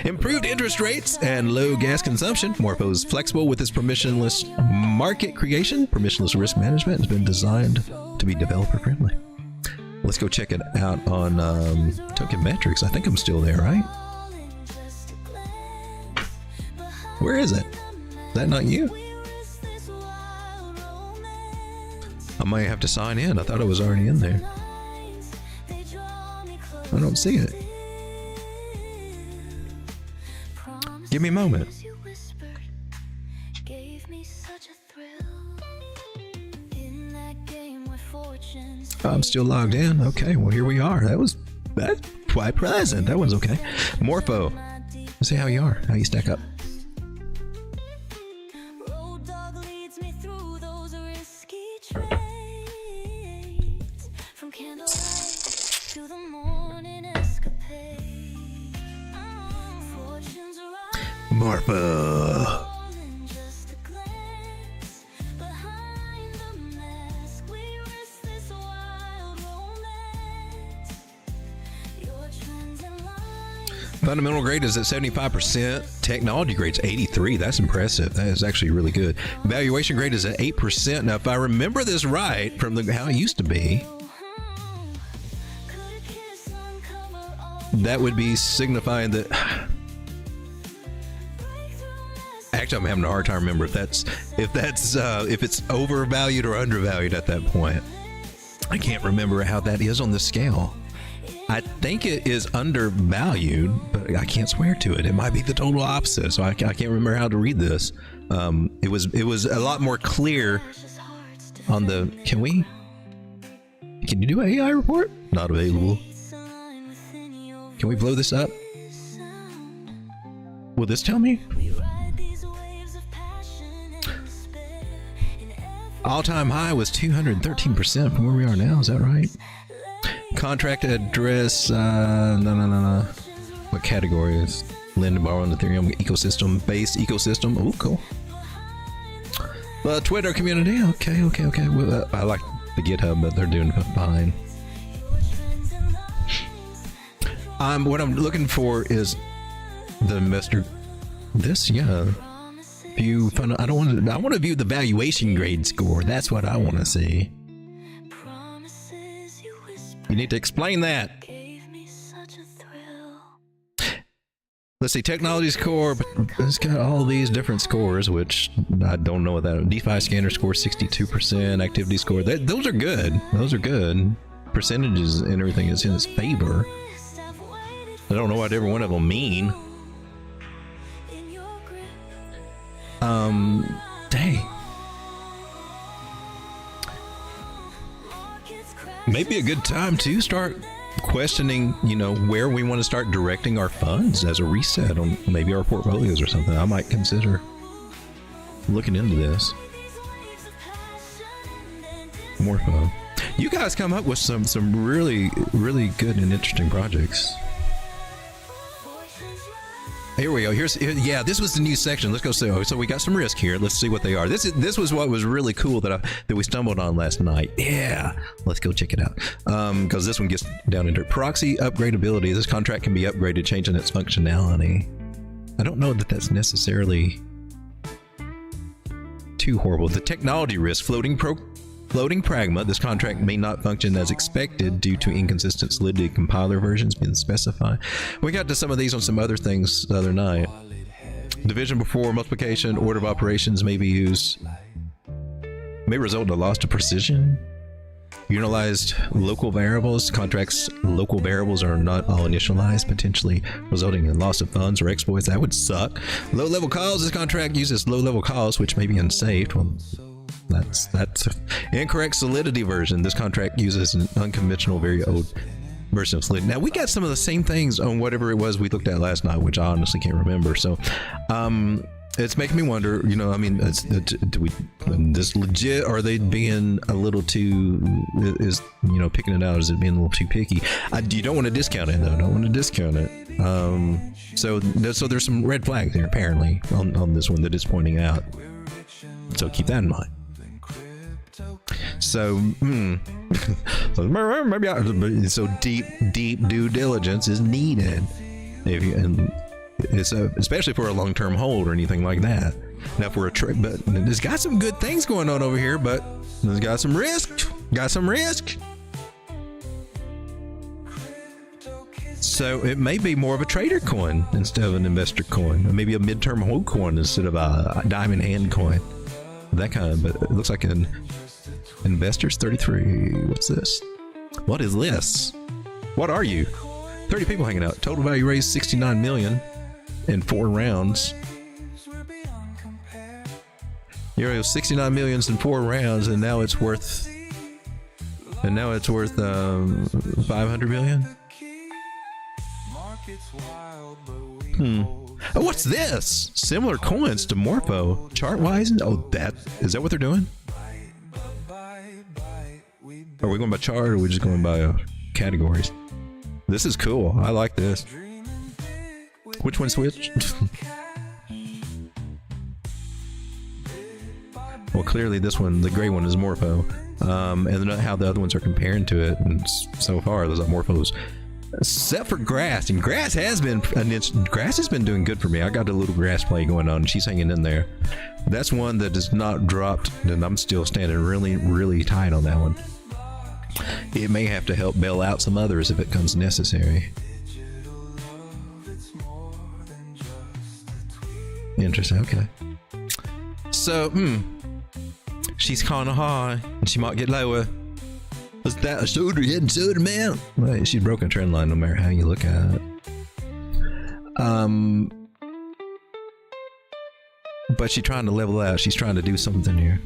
Improved interest rates and low gas consumption. Morpho is flexible with its permissionless market creation. Permissionless risk management has been designed to be developer friendly. Let's go check it out on Tokenmetrics. I think I'm still there, right? Where is it? Is that not you? I might have to sign in. I thought I was already in there. I don't see it. Give me a moment. I'm still logged in. Okay, well here we are. That's quite pleasant. That one's okay. Morpho. Let's see how you are. How you stack up. Morpho. Fundamental grade is at 75%. Technology grade's 83. That's impressive. That is actually really good. Valuation grade is at 8%. Now, if I remember this right from how it used to be, that would be signifying that. Actually, I'm having a hard time remember if it's overvalued or undervalued at that point. I can't remember how that is on the scale. I think it is undervalued, but I can't swear to it. It might be the total opposite, so I can't remember how to read this. It was a lot more clear on the. Can you do an AI report? Not available. Can we blow this up? Will this tell me? All-time high was 213% from where we are now. Is that right? Contract address. No. What category is lend and borrow on the Ethereum ecosystem? Based ecosystem. Oh, cool. Twitter community. Okay. Well, I like the GitHub, but they're doing fine. What I'm looking for is the investor. View fund. I want to view the valuation grade score. That's what I want to see. You need to explain that. Let's see, technology score. It's got all these different scores, which I don't know what that. DeFi scanner score 62%. Activity score. Those are good. Those are good. Percentages and everything is in its favor. I don't know what every one of them mean. Dang. Maybe a good time to start questioning, where we want to start directing our funds as a reset on maybe our portfolios or something. I might consider looking into this. More fun. You guys come up with some really, really good and interesting projects. Here we go. This was the new section. Let's go. So we got some risk here. Let's see what they are. This was what was really cool that we stumbled on last night. Yeah, let's go check it out. Because this one gets down into proxy upgradability. This contract can be upgraded, changing its functionality. I don't know that that's necessarily too horrible. The technology risk, floating pragma. This contract may not function as expected due to inconsistent solidity compiler versions being specified. We got to some of these on some other things the other night. Division before multiplication, order of operations may be used. May result in a loss of precision. Utilized local variables. Contracts local variables are not all initialized, potentially resulting in loss of funds or exploits. That would suck. Low-level calls. This contract uses low-level calls, which may be unsafe. Well, that's incorrect solidity version. This contract uses an unconventional, very old version of solidity. Now we got some of the same things on whatever it was we looked at last night, which I honestly can't remember. So it's making me wonder, do we this legit? Are they being a little too picking it out? Is it being a little too picky? You don't want to discount it though. Don't want to discount it. So there's some red flags here apparently on this one that it's pointing out. So keep that in mind. So, so deep due diligence is needed, especially for a long-term hold or anything like that. Now, for a trade, but it's got some good things going on over here, but it's got some risk. So it may be more of a trader coin instead of an investor coin, or maybe a midterm hold coin instead of a diamond hand coin. That kind of, but it looks like an investors 33. What's this? What is this? What are you? 30 people hanging out. Total value raised 69 million in 4 rounds. Here it was 69 million in 4 rounds, and now it's worth 500 million. Oh, what's this? Similar coins to Morpho. Chart-wise? Oh, is that what they're doing? Are we going by chart or are we just going by categories? This is cool. I like this. Which one switched? Well, clearly this one, the gray one, is Morpho. And then how the other ones are comparing to it. And so far, those are Morphos. Except for grass, and grass has been doing good for me. I got a little grass play going on, and she's hanging in there. That's one that is not dropped, and I'm still standing really, really tight on that one. It may have to help bail out some others if it becomes necessary. Interesting. Okay. So, she's kind of high, and she might get lower. Was that a soda hitting soda, man? Well, she's broken a trend line no matter how you look at it. But she's trying to level out. She's trying to do something here.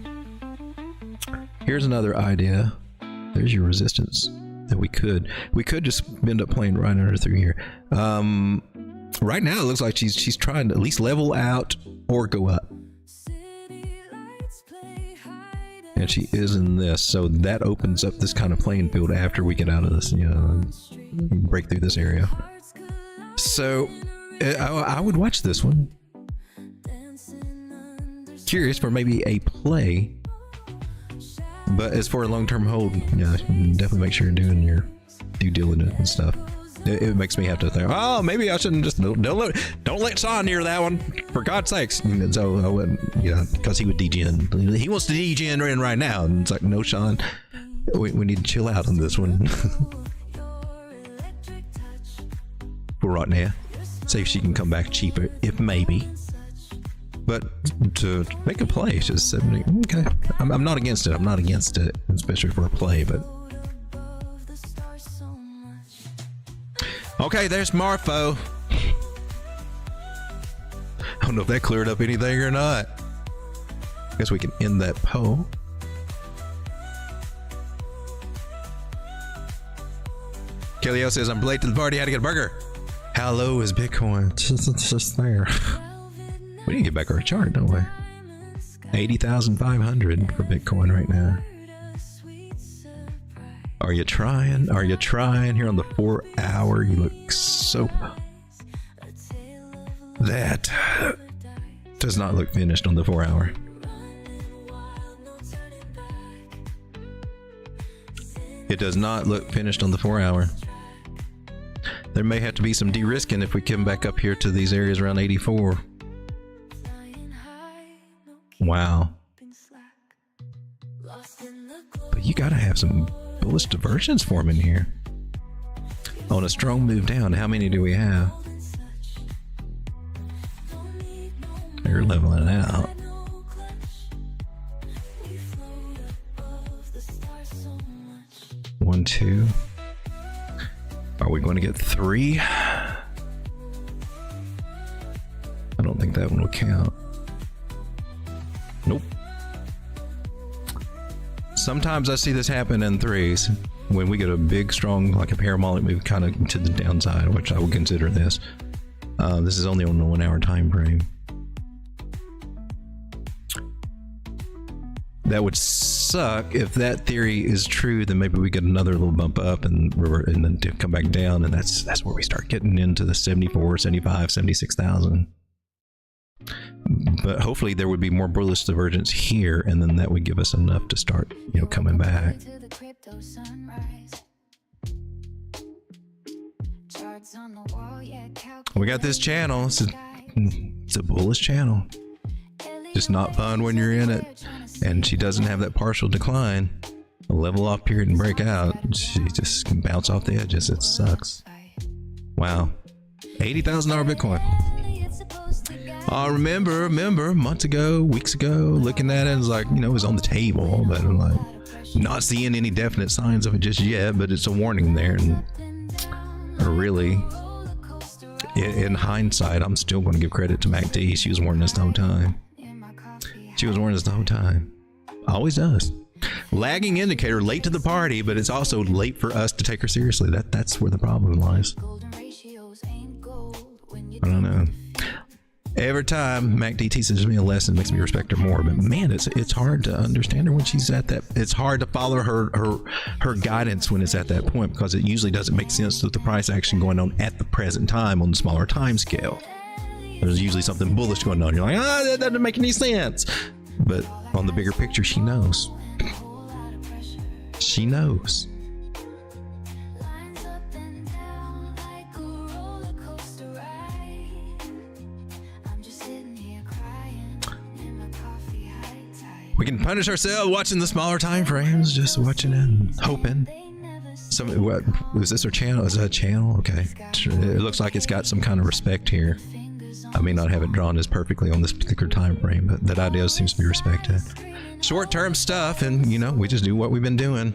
Here's another idea. There's your resistance that we could just end up playing right under through here. Right now it looks like she's trying to at least level out or go up. and she is in this, so that opens up this kind of playing field after we get out of this, you know, break through this area. So I would watch this one. Curious for maybe a play, but as for a long-term hold, yeah, definitely make sure you're doing your due diligence and stuff. It makes me have to think, oh, maybe I shouldn't just don't let Sean near that one, for God's sakes. And so I wouldn't, yeah, because he would degen. He wants to degen in right now, and it's like, no, Sean, we need to chill out on this one. For right now, see if she can come back cheaper, if maybe. But to make a play, it's just 70. Okay, I'm not against it. I'm not against it, especially for a play, but. Okay, there's Marfo. I don't know if that cleared up anything or not. I guess we can end that poll. Kellyo says, I'm late to the party, how to get a burger. How low is Bitcoin? It's just there. We need to get back our chart, don't we? 80,500 for Bitcoin right now. Are you trying? Are you trying? Here on the 4 hour, you look so... That does not look finished on the 4 hour. It does not look finished on the 4 hour. There may have to be some de-risking if we come back up here to these areas around 84. Wow. But you gotta have some bullish divergence forming here. On a strong move down, how many do we have? They're leveling out. One, two. Are we going to get 3? I don't think that one will count. Nope. Sometimes I see this happen in 3s when we get a big, strong, like a parabolic move kind of to the downside, which I would consider this. This is only on the 1 hour time frame. That would suck if that theory is true. Then maybe we get another little bump up and revert, and then come back down, and that's where we start getting into the 74, 75, 76,000. But hopefully there would be more bullish divergence here, and then that would give us enough to start, you know, coming back. We got this channel. It's a bullish channel. Just not fun when you're in it. And she doesn't have that partial decline, a level off period and break out. She just can bounce off the edges. It sucks. Wow. $80,000 Bitcoin. Remember months ago, weeks ago, looking at it, it was like, you know, it was on the table, but I'm like not seeing any definite signs of it just yet, but it's a warning there. And really, in hindsight, I'm still going to give credit to MACD. She was warning us the whole time. She was warning us the whole time. Always does. Lagging indicator, late to the party, but it's also late for us to take her seriously. That's where the problem lies. I don't know. Every time MACD teaches me a lesson, makes me respect her more. But man, it's hard to understand her when she's at that. It's hard to follow her guidance when it's at that point, because it usually doesn't make sense with the price action going on at the present time on the smaller time scale. There's usually something bullish going on. You're like, that doesn't make any sense. But on the bigger picture, she knows. She knows. We can punish ourselves watching the smaller time frames, just watching it and hoping. What is this? Our channel? Is that a channel? Okay. It looks like it's got some kind of respect here. I may not have it drawn as perfectly on this particular time frame, but that idea seems to be respected. Short-term stuff, and you know, we just do what we've been doing.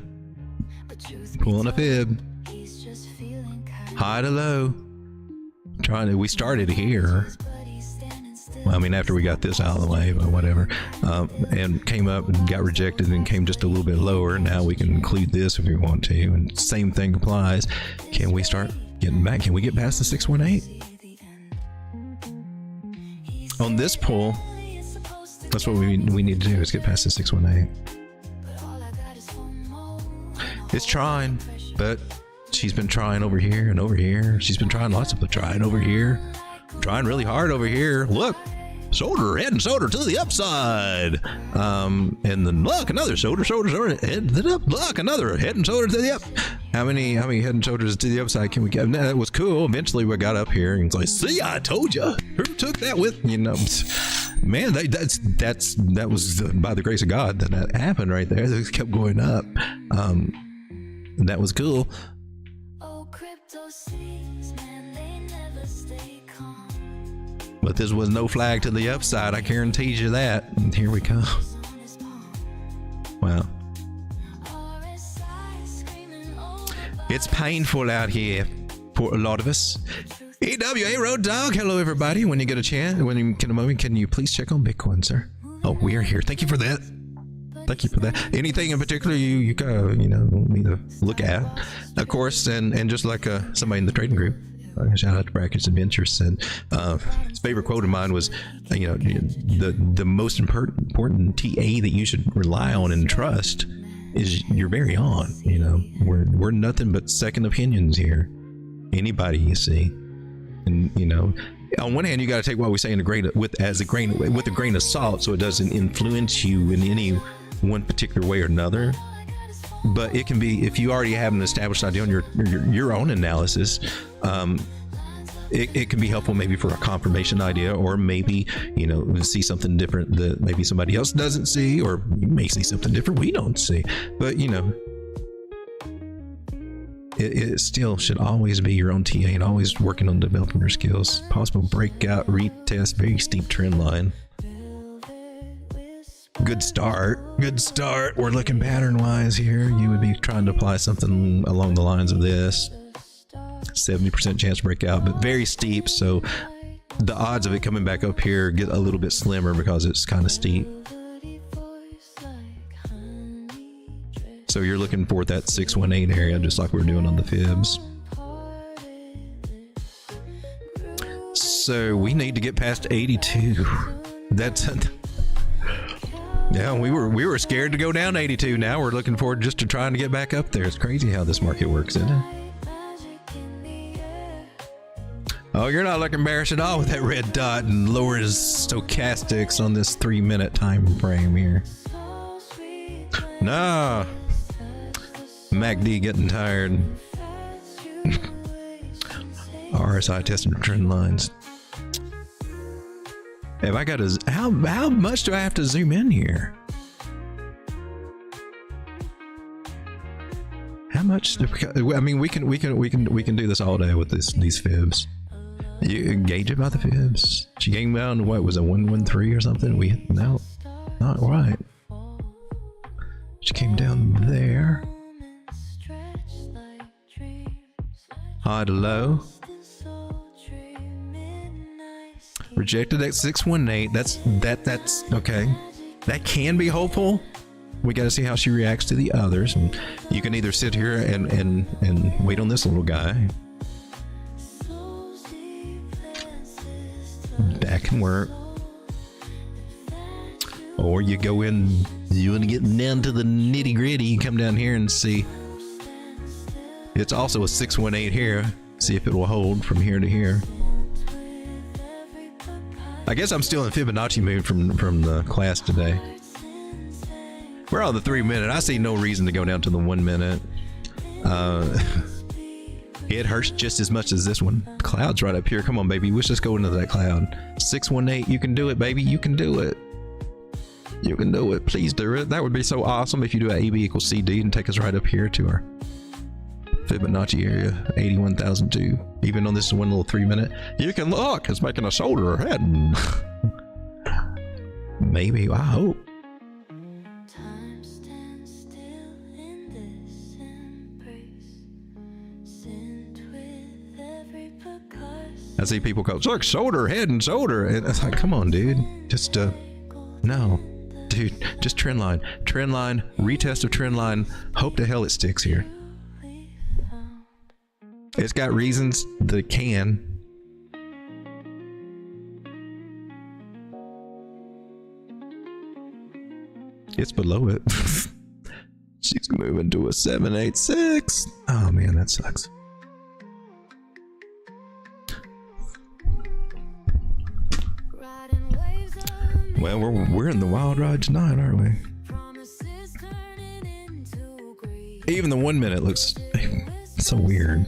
Pulling a fib. High to low. We started here. Well, I mean, after we got this out of the way, but whatever. And came up and got rejected and came just a little bit lower. Now we can include this if we want to, and same thing applies. Can we start getting back? Can we get past the 618? On this pull, that's what we need to do, is get past the 618. It's trying, but she's been trying over here and over here. She's been trying lots of trying over here, trying really hard over here. Look, shoulder, head and shoulder to the upside. And then look, another shoulder, head to the up. Look, another head and shoulder to the up. How many head and shoulders to the upside can we get? That was cool. Eventually we got up here and it's like, see, I told you. Who took that with, you know, man, that was by the grace of God that happened right there. They kept going up. And that was cool. But this was no flag to the upside. I guarantee you that. And here we go. Wow. It's painful out here for a lot of us. EWA Road Dog. Hello, everybody. When you get a chance, when you get a moment, can you please check on Bitcoin, sir? Oh, we are here. Thank you for that. Thank you for that. Anything in particular you know, need to look at, of course, and just like somebody in the trading group. Shout out to Brackets Adventures, and his favorite quote of mine was, you know, the most important TA that you should rely on and trust is your very own. You know, we're nothing but second opinions here. Anybody you see, and you know, on one hand, you got to take what we say with a grain of salt, so it doesn't influence you in any one particular way or another. But it can be, if you already have an established idea on your own analysis, it can be helpful maybe for a confirmation idea, or maybe, you know, see something different that maybe somebody else doesn't see, or you may see something different we don't see. But you know, it still should always be your own TA and always working on developing your skills. Possible breakout, retest, very steep trend line. Good start. We're looking pattern wise here. You would be trying to apply something along the lines of this. 70% chance to break out, but very steep. So the odds of it coming back up here get a little bit slimmer because it's kind of steep. So you're looking for that 618 area, just like we're doing on the fibs. So we need to get past 82. That's yeah, we were scared to go down 82. Now we're looking forward just to trying to get back up there. It's crazy how this market works, isn't it? Oh, you're not looking embarrassed at all with that red dot and lowering stochastics on this 3-minute time frame here. Nah. MACD getting tired. RSI testing trend lines. Have I got to, how much do I have to zoom in here? How much? I mean, we can do this all day with these fibs. You gauge it by the fibs. She came down, what was it, 113 or something? No, not right. She came down there. High to low. Rejected at 618. That's okay. That can be hopeful. We got to see how she reacts to the others, and you can either sit here and wait on this little guy. That can work. Or you go in, you want to get down to the nitty gritty, you come down here and see. It's also a 618 here. See if it will hold from here to here. I guess I'm still in Fibonacci mood from the class today. We're on the 3-minute. I see no reason to go down to the 1 minute. It hurts just as much as this one. The cloud's right up here. Come on, baby. Let's just go into that cloud. 618. You can do it, baby. You can do it. You can do it. Please do it. That would be so awesome if you do a AB equals CD and take us right up here to our Fibonacci area, 81,002. Even on this one little 3-minute, you can look. It's making a shoulder head. Maybe. I hope. I see people go, look, shoulder, head, and shoulder. And it's like, come on, dude. Just, no. Dude, just trend line. Trend line, retest of trend line. Hope to hell it sticks here. It's got reasons that it can. It's below it. She's moving to a 786. Oh man, that sucks. Well, we're in the wild ride tonight, aren't we? Even the 1 minute looks so weird.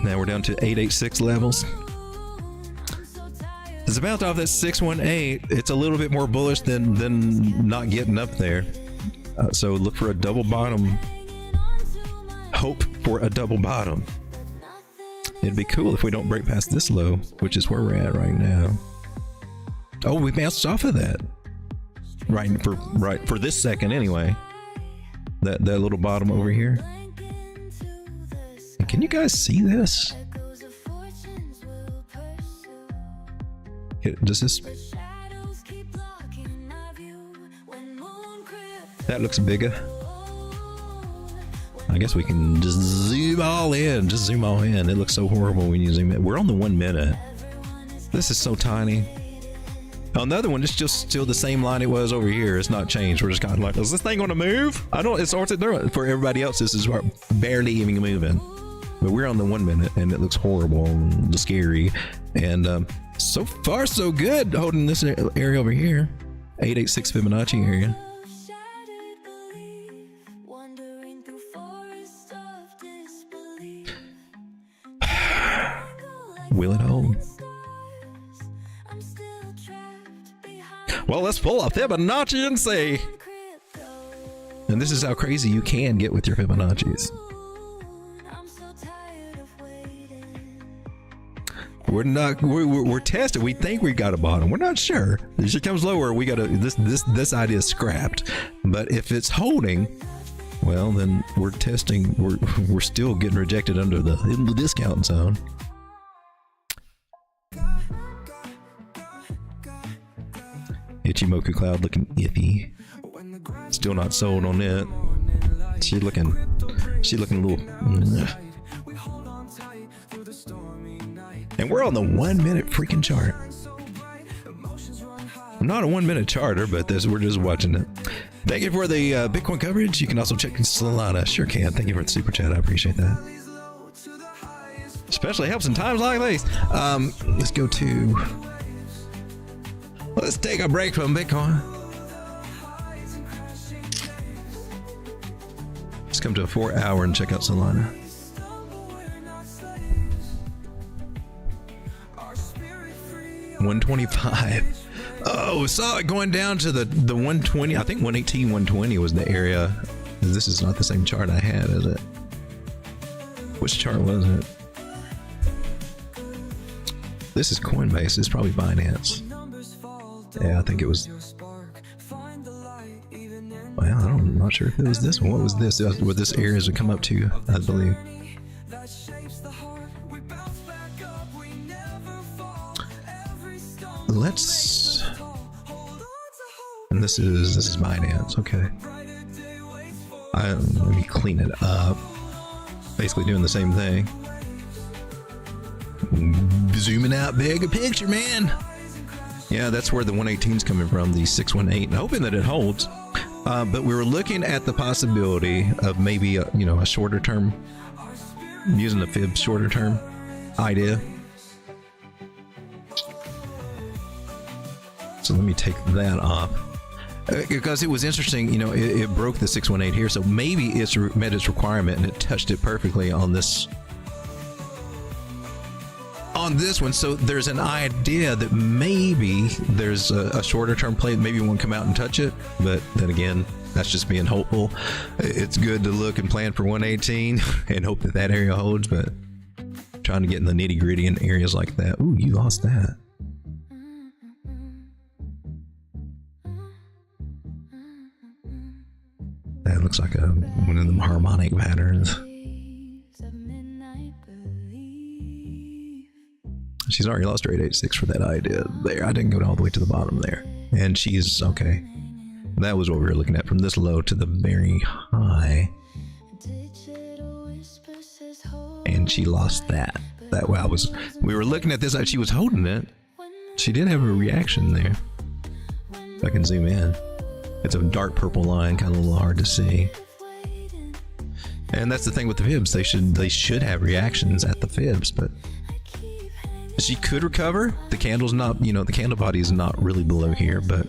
Now we're down to 886 levels. It's about off that 618. It's a little bit more bullish than not getting up there. So look for a double bottom. Hope for a double bottom. It'd be cool if we don't break past this low, which is where we're at right now. Oh, we bounced off of that. Right for this second anyway. That little bottom over here. And can you guys see this? Does this? That looks bigger. I guess we can just zoom all in. Just zoom all in. It looks so horrible when you zoom in. We're on the 1 minute. This is so tiny. On the other one, it's just still the same line it was over here. It's not changed. We're just kind of like, is this thing going to move? I don't. It's sorted through it. For everybody else, this is barely even moving. But we're on the 1 minute, and it looks horrible and scary. And so far, so good. Holding this area over here, 886 Fibonacci area. Will it hold? Well, let's pull a Fibonacci and see. And this is how crazy you can get with your Fibonacci's. We're tested. We think we got a bottom. We're not sure. If it comes lower, we got to this idea is scrapped. But if it's holding, well, then we're testing. We're still getting rejected in the discount zone. Ichimoku Cloud looking iffy. Still not sold on it. She's looking a little. And we're on the 1 minute freaking chart. I'm not a 1 minute charter, but we're just watching it. Thank you for the Bitcoin coverage. You can also check Solana. Sure can. Thank you for the super chat. I appreciate that. Especially helps in times like these. Let's go to. Let's take a break from Bitcoin. Let's come to a 4 hour and check out Solana. $125. Oh, saw it going down to the 120. I think 118, 120 was the area. This is not the same chart I had, is it? Which chart was it? This is Coinbase. This is probably Binance. Yeah, I think it was. Well, I'm not sure if it was this one. What was this? What this area would come up to, I believe. Let's. And this is Binance. Okay. Let me clean it up. Basically doing the same thing. Zooming out bigger picture, man. Yeah, that's where the 118 is coming from, the 618, and hoping that it holds. But we were looking at the possibility of maybe a shorter term, using the fib shorter term idea. So let me take that off, because it was interesting. It broke the 618 here, so maybe it's met its requirement and it touched it perfectly on this. On this one, so there's an idea that maybe there's a shorter term play, maybe it won't come out and touch it, but then again, that's just being hopeful. It's good to look and plan for 118 and hope that area holds, but trying to get in the nitty gritty in areas like that. Ooh, you lost that. That looks like one of them harmonic patterns. She's already lost her 886 for that idea there. I didn't go all the way to the bottom there. And she's okay. That was what we were looking at, from this low to the very high. And she lost that. that way we were looking at this, she was holding it. She did have a reaction there. If I can zoom in, it's a dark purple line, kind of a little hard to see. And that's the thing with the fibs, they should have reactions at the fibs, but she could recover. The candle's not, the candle body is not really below here, but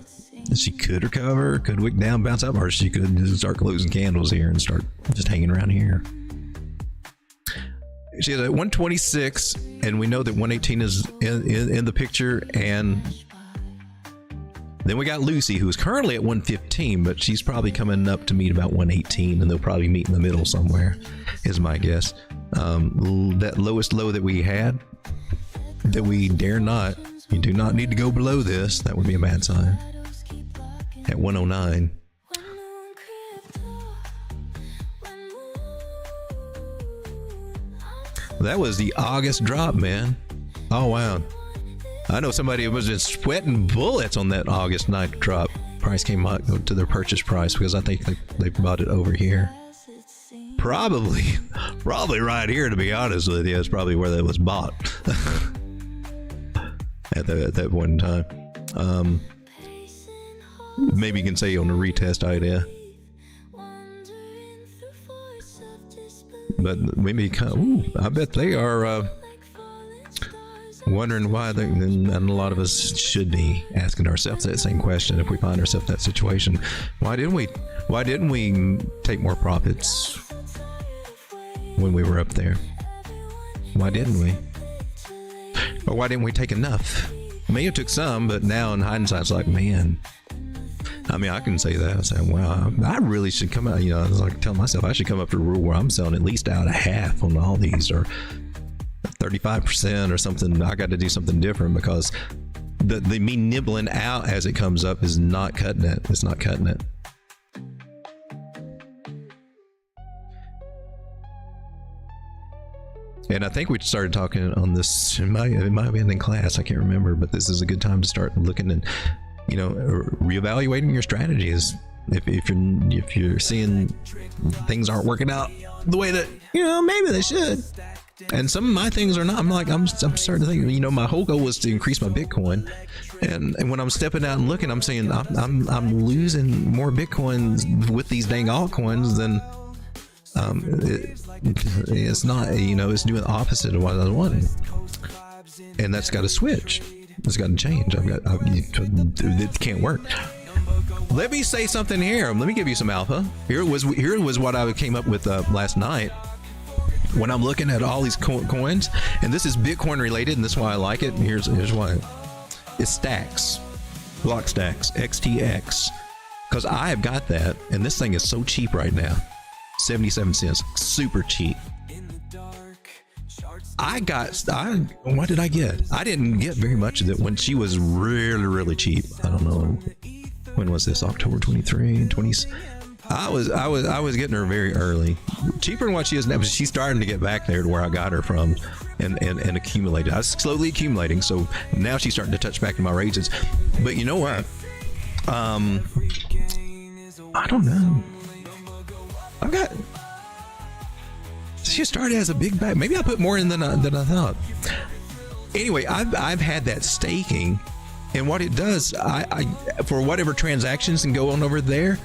she could recover, could wick down, bounce up, or she could just start closing candles here and start just hanging around here. She is at 126, and we know that 118 is in the picture. And then we got Lucy, who is currently at 115, but she's probably coming up to meet about 118, and they'll probably meet in the middle somewhere, is my guess. That lowest low that we had, that we dare not, you do not need to go below this. That would be a bad sign. At 109. That was the August drop, man. Oh, wow. I know somebody was just sweating bullets on that August 9th drop. Price came out to their purchase price because I think they bought it over here. Probably right here, to be honest with you. It's probably where that was bought at that point in time. Maybe you can say on a retest idea. But maybe, I bet they are wondering why and a lot of us should be asking ourselves that same question if we find ourselves in that situation. Why didn't we take more profits when we were up there? Why didn't we? Or why didn't we take enough? I mean, you took some, but now in hindsight, it's like, man, I mean, I can say that. I say, wow, I really should come out. I was like telling myself I should come up to a rule where I'm selling at least out a half on all these, or 35% or something. I got to do something different because the me nibbling out as it comes up is not cutting it. It's not cutting it. And I think we started talking on this. It might have been in class. I can't remember, but this is a good time to start looking and reevaluating your strategies. If you're seeing things aren't working out the way that maybe they should, and some of my things are not. I'm starting to think. My whole goal was to increase my Bitcoin, and when I'm stepping out and looking, I'm saying I'm losing more Bitcoins with these dang altcoins than it's not. It's doing the opposite of what I was wanting, and that's got to switch. It's got to change. It can't work. Let me say something here. Let me give you some alpha. Here was what I came up with last night when I'm looking at all these coins, and this is Bitcoin related, and this is why I like it. And here's why. It's stacks, block stacks, XTX, because I have got that, and this thing is so cheap right now, 77 cents, super cheap. What did I get? I didn't get very much of it when she was really, really cheap. I don't know. When was this? October 23, 20. I was getting her very early. Cheaper than what she is now, but she's starting to get back there to where I got her from and accumulated. I was slowly accumulating, so now she's starting to touch back in my raises. But you know what? I don't know. She started as a big bag. Maybe I put more in than I thought. Anyway, I've had that staking, and what it does, I for whatever transactions can go on over there,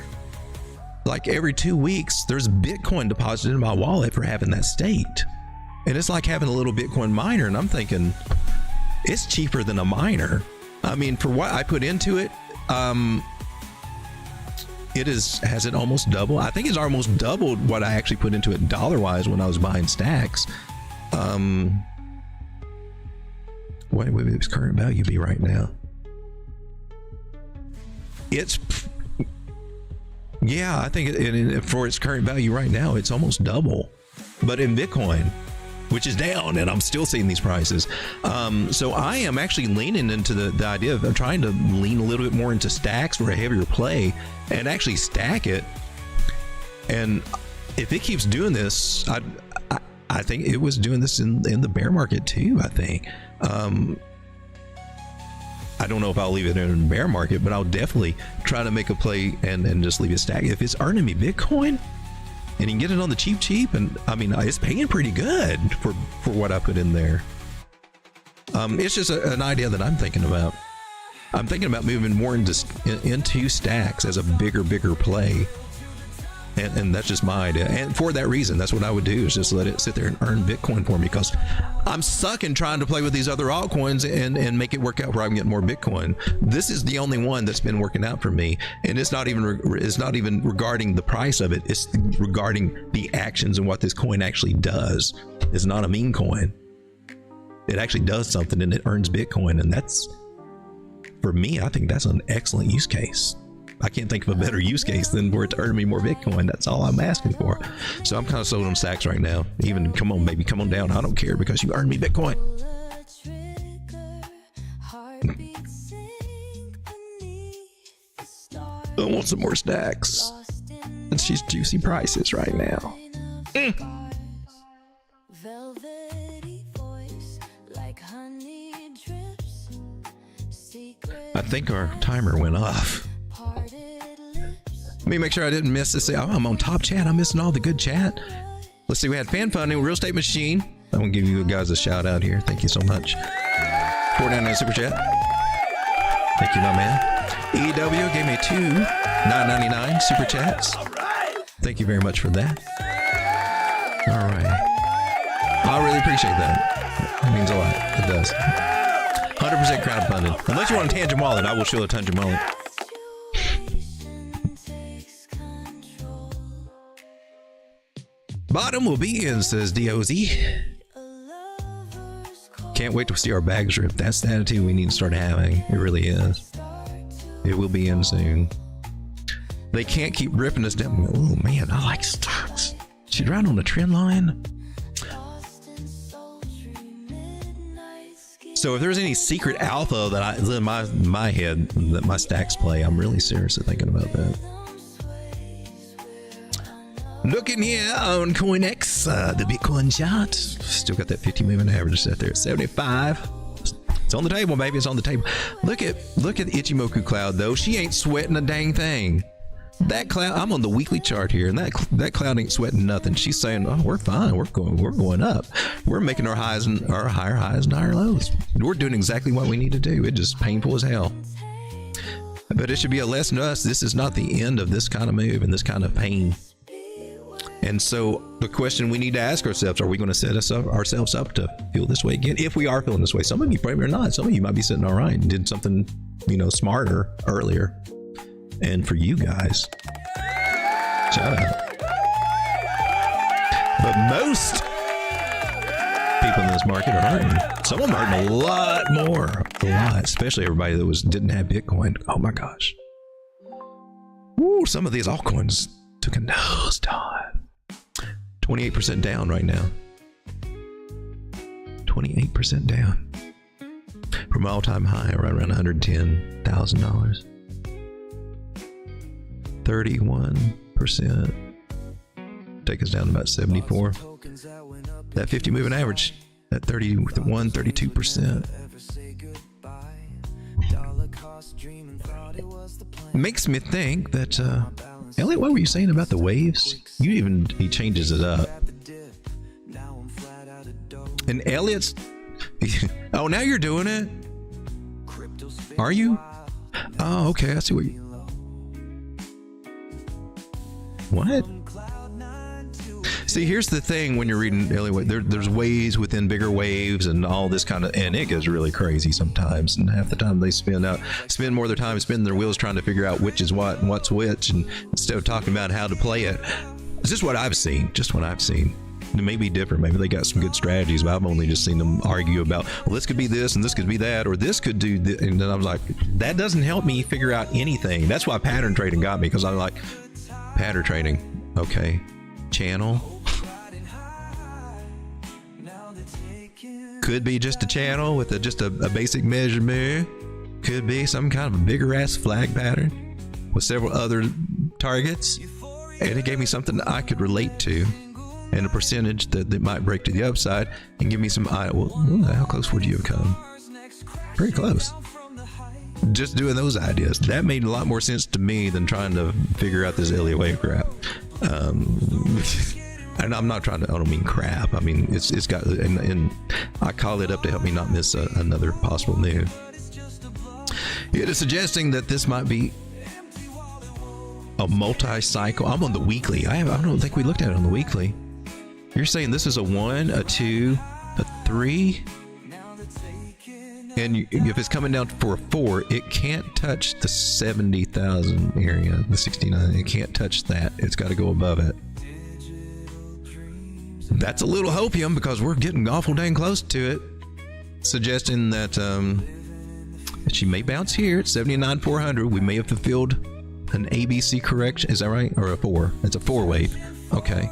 like every 2 weeks, there's Bitcoin deposited in my wallet for having that staked, and it's like having a little Bitcoin miner. And I'm thinking, it's cheaper than a miner. I mean, for what I put into it, has it almost doubled? I think it's almost doubled what I actually put into it dollar-wise when I was buying stacks. What would its current value be right now? I think for its current value right now, it's almost double. But in Bitcoin, which is down, and I'm still seeing these prices. So I am actually leaning into the idea of trying to lean a little bit more into stacks for a heavier play and actually stack it. And if it keeps doing this, I think it was doing this in the bear market too, I think. I don't know if I'll leave it in the bear market, but I'll definitely try to make a play and just leave it stacked. If it's earning me Bitcoin, and you can get it on the cheap. And I mean, it's paying pretty good for what I put in there. It's just an idea that I'm thinking about. I'm thinking about moving more into stacks as a bigger play. And that's just my idea. And for that reason, that's what I would do, is just let it sit there and earn Bitcoin for me, because I'm sucking trying to play with these other altcoins and make it work out where I can get more Bitcoin. This is the only one that's been working out for me. And it's not even regarding the price of it. It's regarding the actions and what this coin actually does. It's not a meme coin. It actually does something and it earns Bitcoin. And that's, for me, I think that's an excellent use case. I can't think of a better use case than for it to earn me more Bitcoin. That's all I'm asking for. So I'm kind of sold on stacks right now. Even, come on, baby, come on down. I don't care, because you earned me Bitcoin. I want some more stacks. It's just juicy prices right now. I think our timer went off. Let me make sure I didn't miss this. Oh, I'm on top chat. I'm missing all the good chat. Let's see. We had fan funding, Real Estate Machine. I'm gonna give you guys a shout out here. Thank you so much. 499 super chat. Thank you, my man. EW gave me 2 $9.99 super chats. Thank you very much for that. All right. I really appreciate that. It means a lot. It does. 100% crowdfunded. Unless you want a Tangem wallet, I will show a Tangem wallet. Bottom will be in, says DOZ. Can't wait to see our bags rip. That's the attitude we need to start having. It really is. It will be in soon. They can't keep ripping us down. Oh man, I like stocks. She's right on the trend line. So if there's any secret alpha that in my head that my stacks play, I'm really seriously thinking about that. Looking here on COINEX, the Bitcoin chart, still got that 50 moving average set there at 75. It's on the table, baby. It's on the table. Look at Ichimoku Cloud though. She ain't sweating a dang thing. That cloud, I'm on the weekly chart here, and that cloud ain't sweating nothing. She's saying, "Oh, we're fine. We're going up. We're making our highs and our higher highs and higher lows. We're doing exactly what we need to do. It's just painful as hell." But it should be a lesson to us. This is not the end of this kind of move and this kind of pain. And so the question we need to ask ourselves, are we going to set ourselves up to feel this way again? If we are feeling this way, some of you probably are not. Some of you might be sitting all right and did something, smarter earlier. And for you guys, shout out. But most people in this market are hurting. Some of them are hurting a lot more, especially everybody that didn't have Bitcoin. Oh my gosh. Woo, some of these altcoins took a nosedive. 28% down right now. 28% down from all-time high, right around $110,000. 31%. Take us down to about 74. That 50 moving average at 31, 32%. Makes me think that Elliot, what were you saying about the waves? He changes it up. And Elliot's oh, now you're doing it? Are you? Oh, okay. I see what you. What? See, here's the thing when you're reading Elliot, there's waves within bigger waves and all this kind of, and it gets really crazy sometimes. And half the time they spend more of their time spinning their wheels trying to figure out which is what and what's which, and instead of talking about how to play it. It's just what I've seen. It may be different. Maybe they got some good strategies, but I've only just seen them argue about, well, this could be this and this could be that, or this could do this. And then I was like, that doesn't help me figure out anything. That's why pattern trading got me, because I'm like, pattern trading, okay, channel. Could be just a channel with just a basic measurement. Could be some kind of a bigger ass flag pattern with several other targets. And it gave me something that I could relate to, and a percentage that might break to the upside and give me some, well, how close would you have come? Pretty close. Just doing those ideas. That made a lot more sense to me than trying to figure out this Elliott wave crap. And I'm not trying to, I don't mean crap. I mean, it's got, and I call it up to help me not miss another possible move. It is suggesting that this might be a multi-cycle. I'm on the weekly. I don't think we looked at it on the weekly. You're saying this is a 1, a 2, a 3, and if it's coming down for a 4, it can't touch the 70,000 area, the 69. It can't touch that. It's got to go above it. That's a little hopium because we're getting awful dang close to it, suggesting that she may bounce here at 79,400. We may have fulfilled an ABC correction. Is that right? Or a 4? It's a 4 wave. Okay.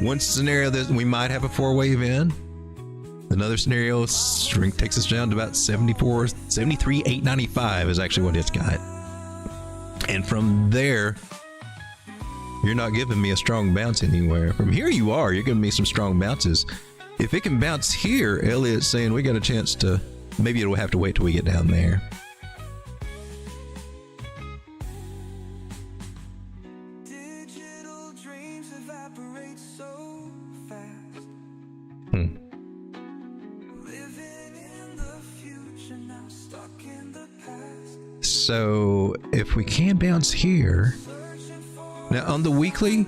One scenario that we might have a 4 wave in. Another scenario, strength takes us down to about 73,895 is actually what it's got. And from there, you're not giving me a strong bounce anywhere. From here you are. You're giving me some strong bounces. If it can bounce here, Elliot's saying we got a chance to, maybe it'll have to wait till we get down there. Digital dreams evaporate so fast. Living in the future, now stuck in the past. So if we can bounce here, now on the weekly,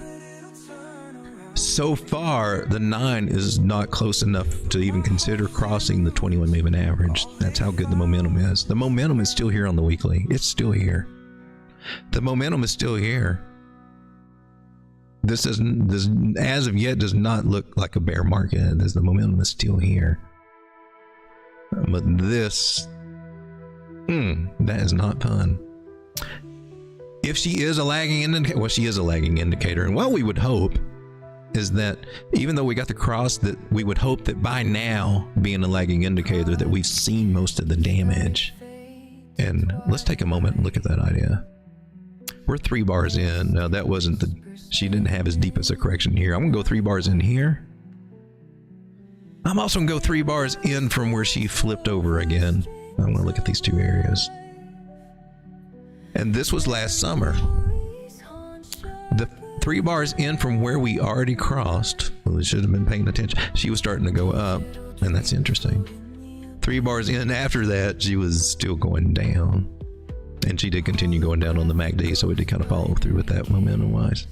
so far the 9 is not close enough to even consider crossing the 21 moving average. That's how good the momentum is. The momentum is still here on the weekly. It's still here. The momentum is still here. This as of yet does not look like a bear market. The momentum is still here. But this, that is not fun. If she is a lagging indicator, well, she is a lagging indicator. And what we would hope is that even though we got the cross, that we would hope that by now, being a lagging indicator, that we've seen most of the damage. And let's take a moment and look at that idea. We're 3 bars in. Now that wasn't she didn't have as deep as a correction here. I'm gonna go 3 bars in here. I'm also gonna go 3 bars in from where she flipped over again. I'm gonna look at these 2 areas. And this was last summer. The 3 bars in from where we already crossed, well, we should have been paying attention. She was starting to go up, and that's interesting. 3 bars in after that, she was still going down. And she did continue going down on the MACD, so it did kind of follow through with that momentum-wise.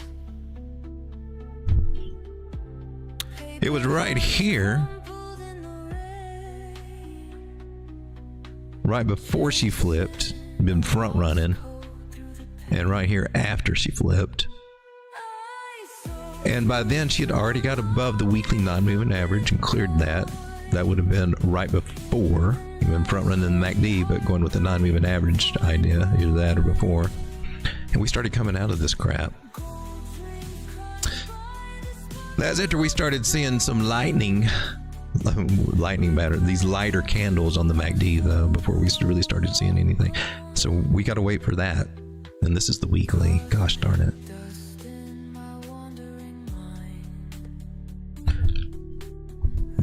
It was right here, right before she flipped, been front running, and right here after she flipped. And by then she had already got above the weekly non-moving average and cleared that. That would have been right before, even front running the MACD, but going with the non-moving average idea, either that or before. And we started coming out of this crap. That's after we started seeing some lightning pattern, these lighter candles on the MACD though, before we really started seeing anything. So we got to wait for that. And this is the weekly. Gosh darn it.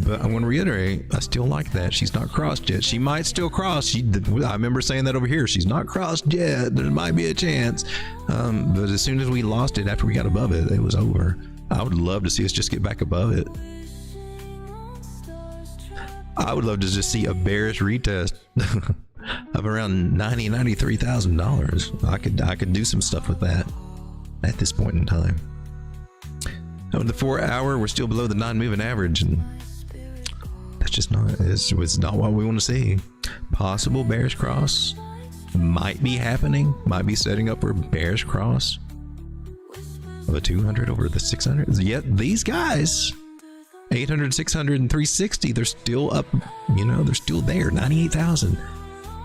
But I want to reiterate, I still like that. She's not crossed yet. She might still cross. I remember saying that over here. She's not crossed yet. There might be a chance. But as soon as we lost it, after we got above it, it was over. I would love to see us just get back above it. I would love to just see a bearish retest of around $93,000. I could do some stuff with that at this point in time. On the 4 hour, we're still below the non-moving average, and that's just it's not what we want to see. Possible bearish cross might be happening, might be setting up for a bearish cross of a 200 over the 600. Yet these guys, 800, 600, and 360, they're still up, they're still there, 98,000.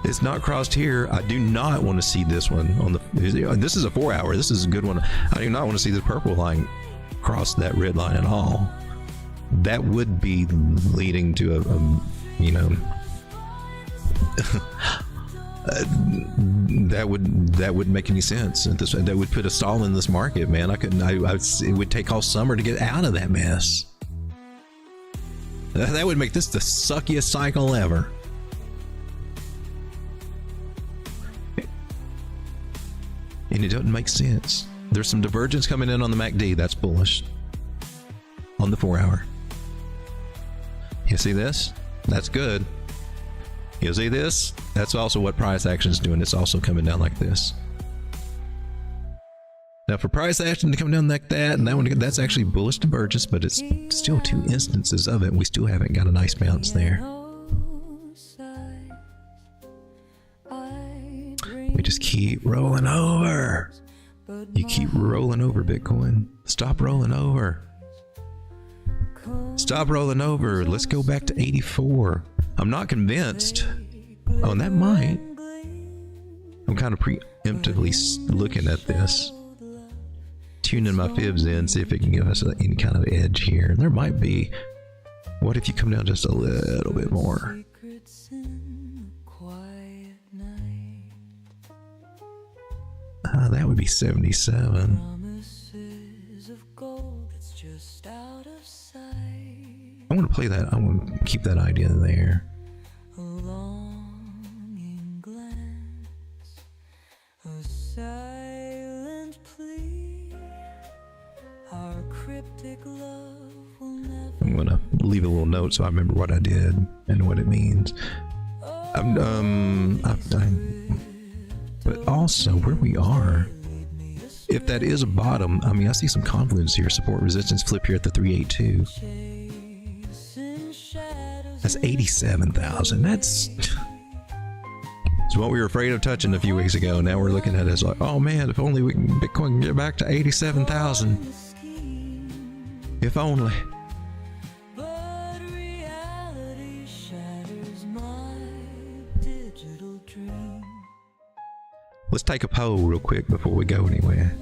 It's not crossed here. I do not want to see this one on the, this is a 4 hour. This is a good one. I do not want to see the purple line cross that red line at all. That would be leading to that wouldn't make any sense. That would put a stall in this market, man. It would take all summer to get out of that mess. That would make this the suckiest cycle ever. And it doesn't make sense. There's some divergence coming in on the MACD. That's bullish. On the 4-hour. You see this? That's good. You see this? That's also what price action is doing. It's also coming down like this. Now for price action to come down like that, and that one, that's actually bullish divergence, but it's still 2 instances of it. We still haven't got a nice bounce there. We just keep rolling over. You keep rolling over, Bitcoin. Stop rolling over. Stop rolling over. Let's go back to 84. I'm not convinced. Oh, and that might. I'm kind of preemptively looking at this. Tuning my fibs in, see if it can give us any kind of edge here. There might be. What if you come down just a little bit more? That would be 77. I want to play that. I want to keep that idea there. A longing glance, a silent plea, our cryptic love will never. I'm gonna leave a little note so I remember what I did and what it means. But also where we are, if that is a bottom, I mean, I see some confluence here. Support resistance flip here at the 382. That's 87,000. That's what we were afraid of touching a few weeks ago. Now we're looking at it as like, oh man, if only we can, Bitcoin can get back to 87,000. If only. But reality shatters my digital dream. Let's take a poll real quick before we go anywhere.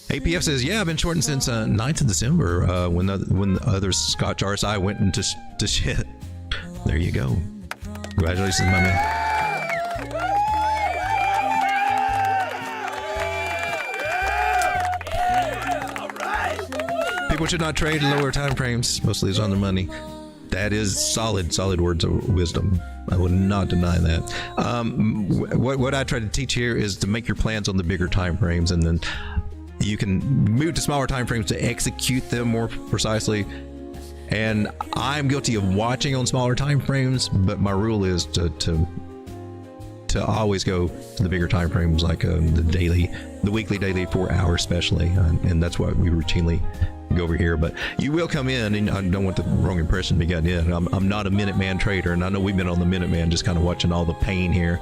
APF says, yeah, I've been shorting since 9th of December when the other Scotch RSI went into shit. There you go. Congratulations, my man. People should not trade in lower time frames. Mostly is on their money. That is solid words of wisdom. I would not deny that. What I try to teach here is to make your plans on the bigger time frames, and then you can move to smaller time frames to execute them more precisely. And I'm guilty of watching on smaller time frames, but my rule is to always go to the bigger time frames, like the weekly, daily, 4 hours especially, and that's what we routinely go over here. But you will come in, and I don't want the wrong impression to be gotten in. I'm not a Minuteman trader, and I know we've been on the Minuteman just kind of watching all the pain here.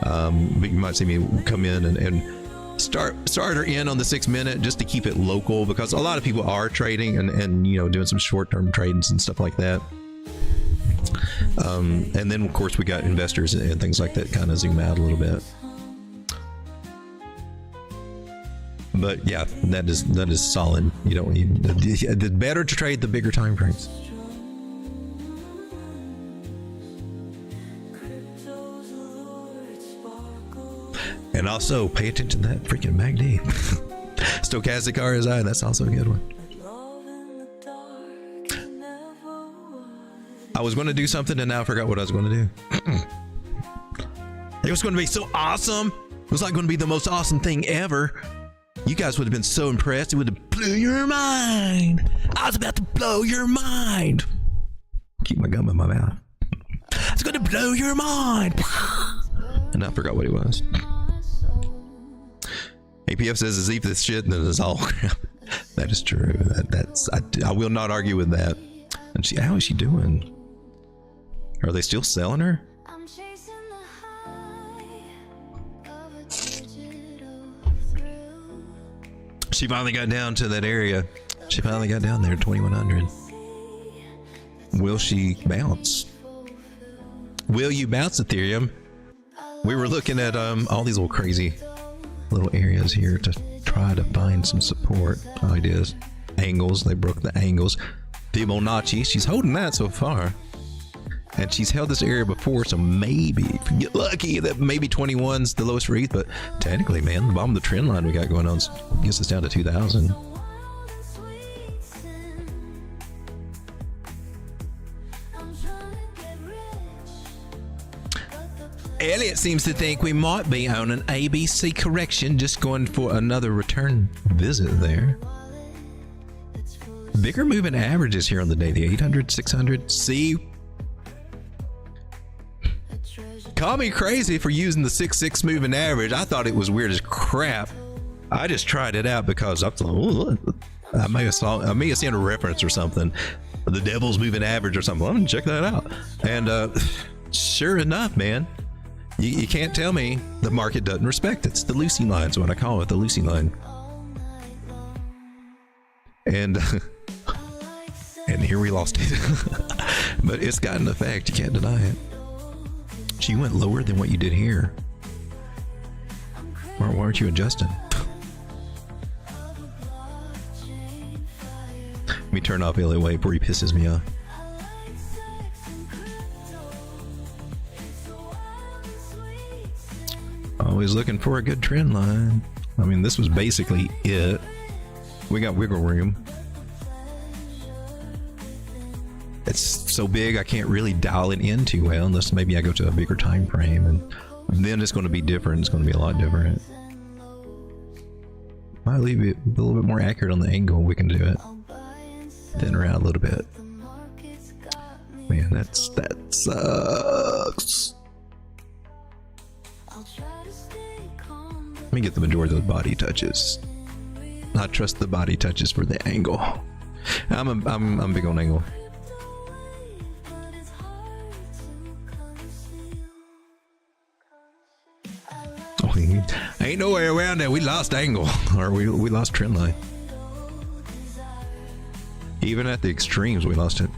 But you might see me come in and start her in on the 6 minute just to keep it local, because a lot of people are trading and you know, doing some short-term trades and stuff like that. And then of course we got investors and things like that kind of zoom out a little bit. But yeah, that is solid. You don't need the better to trade the bigger time frames. And also pay attention to that freaking MACD. Stochastic RSI, that's also a good one. I was going to do something and now I forgot what I was going to do. It was going to be so awesome. It was like going to be the most awesome thing ever. You guys would have been so impressed. It would have blew your mind. I was about to blow your mind. Keep my gum in my mouth. It's going to blow your mind. And I forgot what it was. APF says it's either this shit and then it's all crap. That is true. I will not argue with that. And how is she doing? Are they still selling her? She finally got down to that area. She finally got down there, 2100. Will she bounce? Will you bounce, Ethereum? We were looking at all these little crazy little areas here to try to find some support ideas. Angles, they broke the angles. Fibonacci, she's holding that so far. And she's held this area before, so maybe, if you get lucky, that maybe 21's the lowest for ETH, but technically, man, the bottom of the trend line we got going on gets us down to 2,000. Elliot seems to think we might be on an ABC correction, just going for another return visit there. Bigger moving averages here on the day, the 800, 600. See, call me crazy for using the 6-6 moving average. I thought it was weird as crap. I just tried it out because I thought, oh, I may have seen a reference or something, the devil's moving average or something. I'm gonna check that out. And sure enough, man, you can't tell me the market doesn't respect it. It's the Lucy line is what I call it, the Lucy line. And and here we lost it. But it's got an effect, you can't deny it. She went lower than what you did here. Why aren't you adjusting? Let me turn off LA before he pisses me off. Always looking for a good trend line. I mean, this was basically it. We got wiggle room. It's so big I can't really dial it in too well unless maybe I go to a bigger time frame, and then it's going to be different. It's going to be a lot different. Might leave it a little bit more accurate on the angle. We can do it. Thin her out a little bit. Man, that sucks. Let me get the majority of the body touches. I trust the body touches for the angle. I'm big on angle. Ain't no way around that. We lost angle, or we lost trend line. Even at the extremes, we lost it.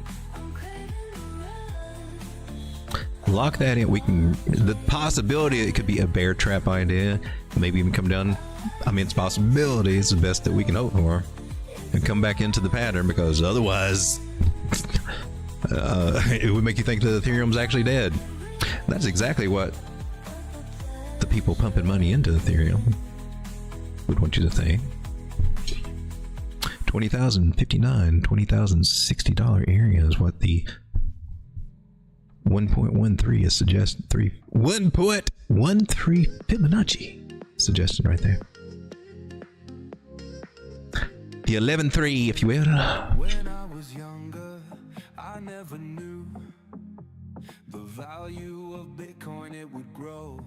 Lock that in. We can. The possibility it could be a bear trap idea, maybe even come down. I mean, it's a possibility. It's the best that we can hope for, and come back into the pattern, because otherwise, it would make you think that Ethereum's actually dead. That's exactly what the people pumping money into Ethereum would want you to think. $20,059, $20,060 area is what the 1.13 is suggesting. 1.13 Fibonacci suggested right there. The 11.3, if you will. When I was younger, I never knew the value of Bitcoin, it would grow.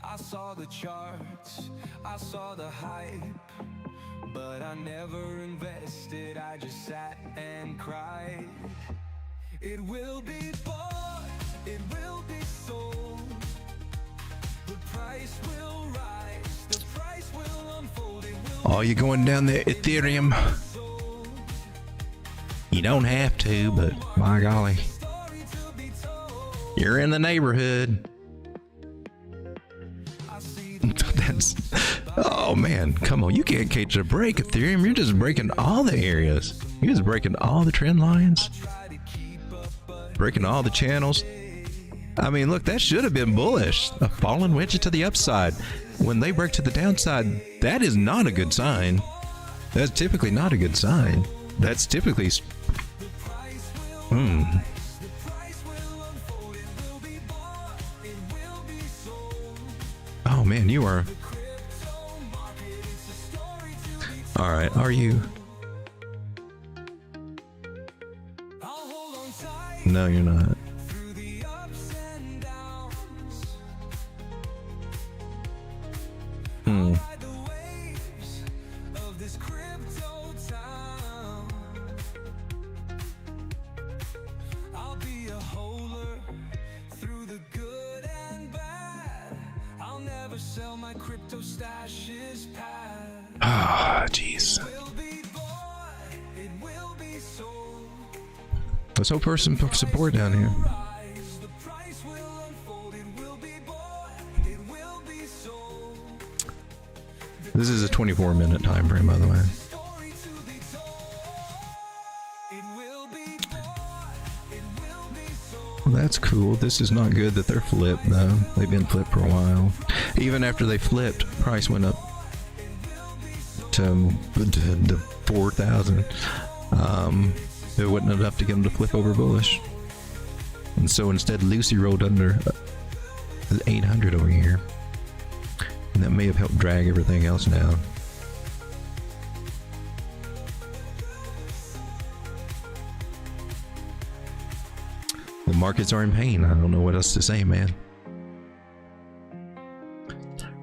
I saw the charts, I saw the hype, but I never invested. I just sat and cried. It will be bought, it will be sold. The price will rise, the price will unfold. It will. Oh, you're going down the Ethereum. You don't have to, but my golly, you're in the neighborhood. That's, oh man, come on, you can't catch a break, Ethereum. You're just breaking all the areas. You're just breaking all the trend lines, breaking all the channels. I mean, look, that should have been bullish. A fallen wedge to the upside. When they break to the downside, that is not a good sign. That's typically not a good sign. That's typically Oh man, you are. All right, are you? No, you're not. Ah, jeez. Let's hope for some support down here. This is a 24-minute time frame, by the way. Well, that's cool. This is not good that they're flipped, though. They've been flipped for a while. Even after they flipped, price went up to 4,000. It wasn't enough to get them to flip over bullish, and so instead Lucy rolled under There's 800 over here. And that may have helped drag everything else down. The markets are in pain. I don't know what else to say, man.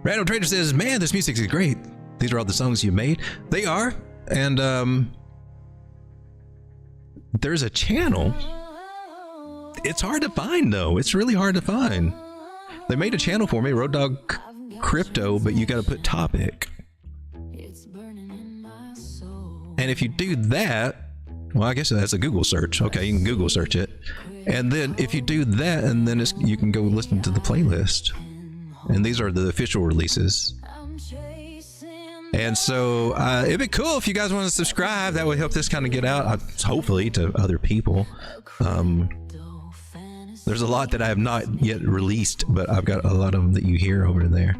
Random Trader says, man, this music is great. These are all the songs you made. They are. And there's a channel. It's hard to find, though. It's really hard to find. They made a channel for me, Road Dog Crypto, but you got to put topic. And if you do that, well, I guess that's a Google search. Okay, you can Google search it. And then if you do that, and then you can go listen to the playlist. And these are the official releases. And so it'd be cool if you guys want to subscribe. That would help this kind of get out, hopefully, to other people. There's a lot that I have not yet released, but I've got a lot of them that you hear over there.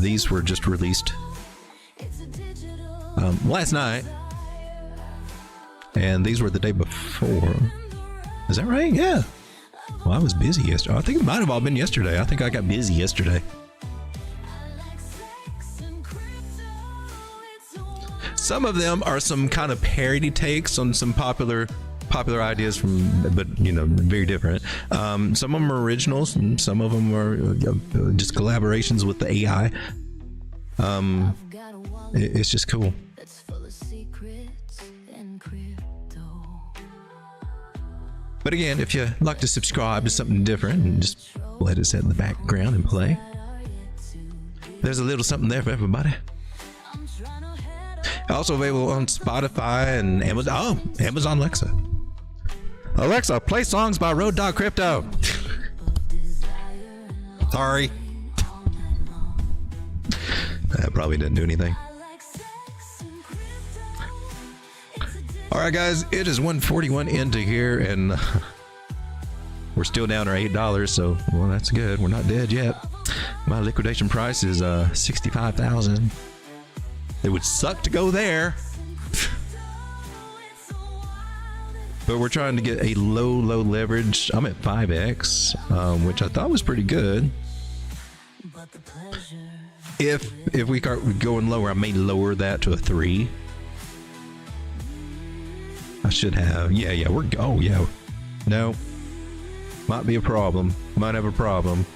These were just released last night. And these were the day before. Is that right? Yeah. Well, I was busy yesterday. I think it might have all been yesterday. I think I got busy yesterday. Some of them are some kind of parody takes on some popular ideas from, but you know, very different. Some of them are originals, and some of them are just collaborations with the AI. It's just cool. But again, if you like to subscribe to something different and just let it sit in the background and play, there's a little something there for everybody. Also available on Spotify and Amazon. Oh, Amazon Alexa. Alexa, play songs by Road Dog Crypto. Sorry. That probably didn't do anything. All right, guys, it is 1:41 into here, and we're still down our $8. So, well, that's good. We're not dead yet. My liquidation price is $65,000. It would suck to go there, but we're trying to get a low leverage. I'm at 5x, which I thought was pretty good. If we start going lower, I may lower that to a 3. I should have. Yeah. Oh, yeah. No. Might be a problem. Might have a problem.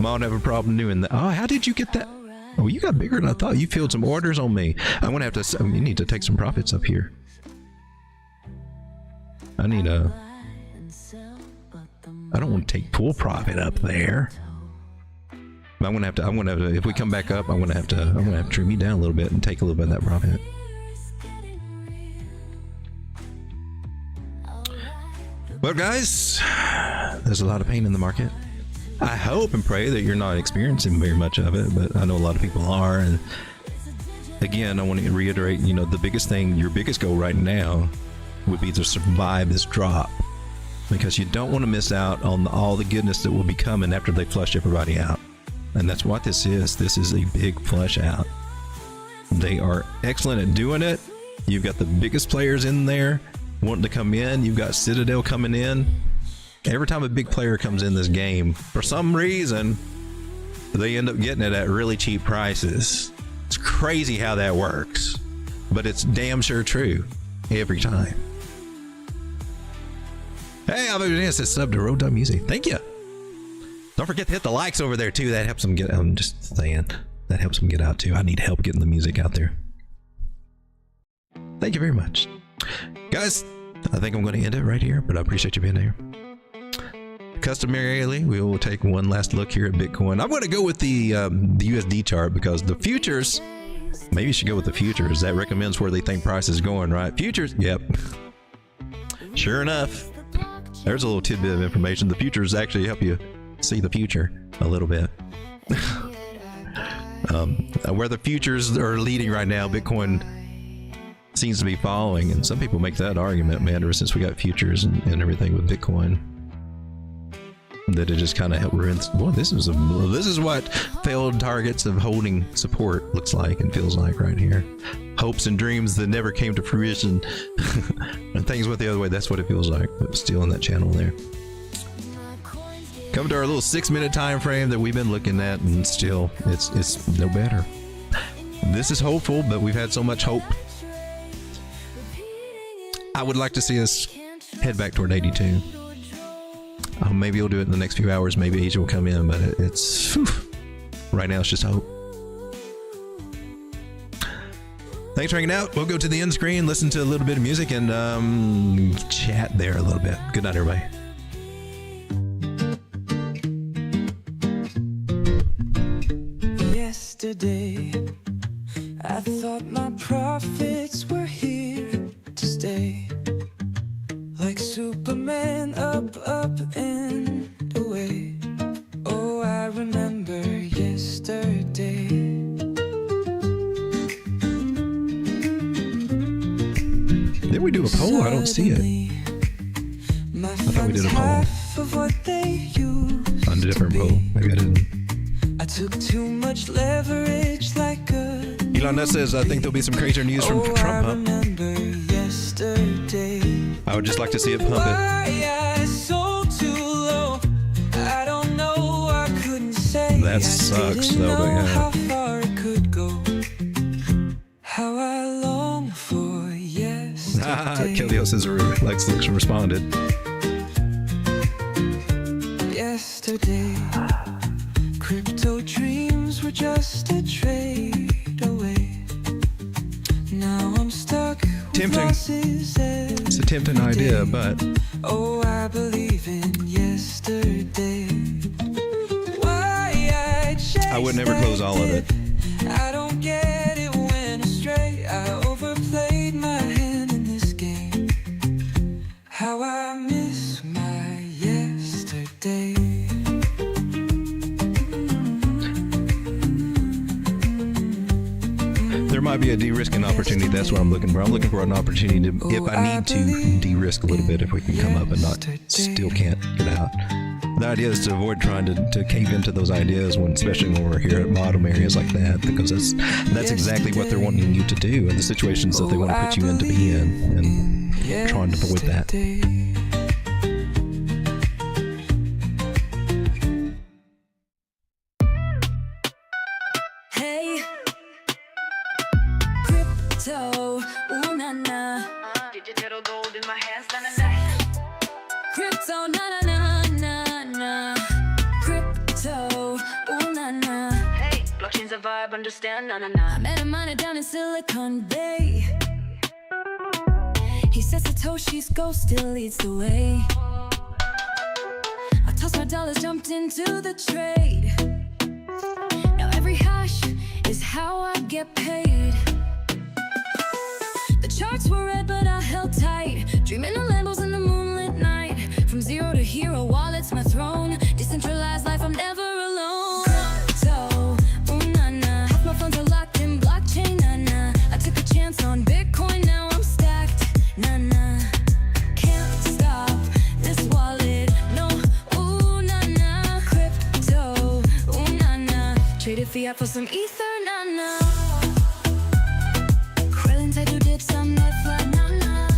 Might have a problem doing that. Oh, how did you get that? Oh, you got bigger than I thought. You filled some orders on me. I'm going to have to... You need to take some profits up here. I need a... I don't want to take full profit up there. But I'm going to have to... If we come back up, I'm going to have to trim you down a little bit and take a little bit of that profit. But guys, there's a lot of pain in the market. I hope and pray that you're not experiencing very much of it, but I know a lot of people are. And again, I want to reiterate, you know, the biggest thing, your biggest goal right now would be to survive this drop, because you don't want to miss out on all the goodness that will be coming after they flush everybody out. And that's what this is. This is a big flush out. They are excellent at doing it. You've got the biggest players in there wanting to come in. You've got Citadel coming in. Every time a big player comes in this game, for some reason, they end up getting it at really cheap prices. It's crazy how that works, but it's damn sure true every time. Hey, I've been sub to Road Dog Music. Thank you. Don't forget to hit the likes over there too. That helps them get. I'm just saying that helps them get out too. I need help getting the music out there. Thank you very much, guys. I think I'm going to end it right here, but I appreciate you being here. Customarily, we will take one last look here at Bitcoin. I'm going to go with the USD chart, because the futures, maybe you should go with the futures. That recommends where they think price is going, right? Futures, yep. Sure enough, there's a little tidbit of information. The futures actually help you see the future a little bit. Where the futures are leading right now, Bitcoin seems to be following, and some people make that argument, man, ever since we got futures and everything with Bitcoin, that it just kind of helped ruin. Boy, this is what failed targets of holding support looks like and feels like right here. Hopes and dreams that never came to fruition, and things went the other way. That's what it feels like. But still in that channel there. Come to our little 6-minute time frame that we've been looking at, and still, it's no better. This is hopeful, but we've had so much hope. I would like to see us head back toward 82. Maybe we'll do it in the next few hours. Maybe Asia will come in, but it's whew, right now it's just hope. Thanks for hanging out. We'll go to the end screen, listen to a little bit of music, and chat there a little bit. Good night, everybody. Yesterday, I thought my profits were here to stay. Like Superman, up, up, and away. Oh, I remember yesterday. Did we do a poll? I don't see it. I thought we did a poll. On a different poll. Maybe I didn't. I took too much leverage like a Elon Nutt says, I think there'll be some crazier news from Trump pump. I would just like to see it pump it. I sold too low. I don't know, I couldn't say. That sucks though, but yeah. How far it could go. How I long for yesterday. Kelly says Lex looks responded. Yesterday, crypto dreams were just a trade away. Now I'm stuck with Tempting. losses It's a tempting every idea, day. but Oh, I believe in yesterday. Why I chased I would never close all of it. I don't get it, went astray. I overplayed my hand in this game. How I miss my yesterday. there might be a de-risking opportunity. That's what I'm looking for. I'm looking for an opportunity to, if I need to, de-risk a little bit if we can come up and not still can't get out. The idea is to avoid trying to cave into those ideas, when, especially when we're here at bottom areas like that, because that's exactly what they're wanting you to do, and the situations that they want to put you in to be in, and trying to avoid that. Hey, crypto, ooh na na. Digital gold in my hands, na na na. Crypto, na na na na na. Crypto, ooh na na. Hey, blockchain's a vibe, understand, na na na. I met a miner down in Silicon Bay. He says Satoshi's ghost still leads the way. I tossed my dollars, jumped into the trade. Now every hash is how I get paid. The charts were red, but I held tight, dreaming of Lambos in the moonlit night. From zero to hero, wallet's my throne. Decentralized life, I'm never alone. Crypto, ooh na na. Half my funds are locked in blockchain, na na. I took a chance on Bitcoin, now I'm stacked, na na. Can't stop this wallet, no, ooh na na. Crypto, ooh na na. Traded fiat for some ether, na na. Inside through dips, I'm never flat, nah nah.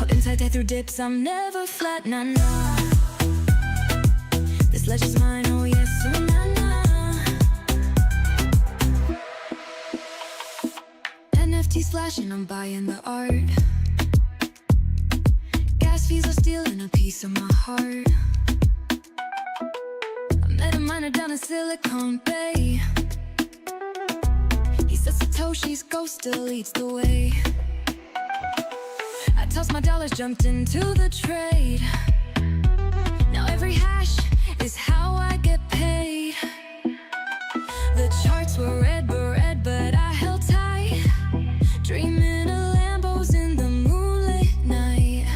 Oh, inside there through dips, I'm never flat, nah nah. This ledger's mine, oh yes, oh nah nah. NFTs flashing, I'm buying the art. Gas fees are stealing a piece of my heart. I met a miner down in Silicon Bay. Satoshi's ghost still leads the way. I tossed my dollars, jumped into the trade. Now every hash is how I get paid. The charts were red, but I held tight, dreaming of Lambos in the moonlit night.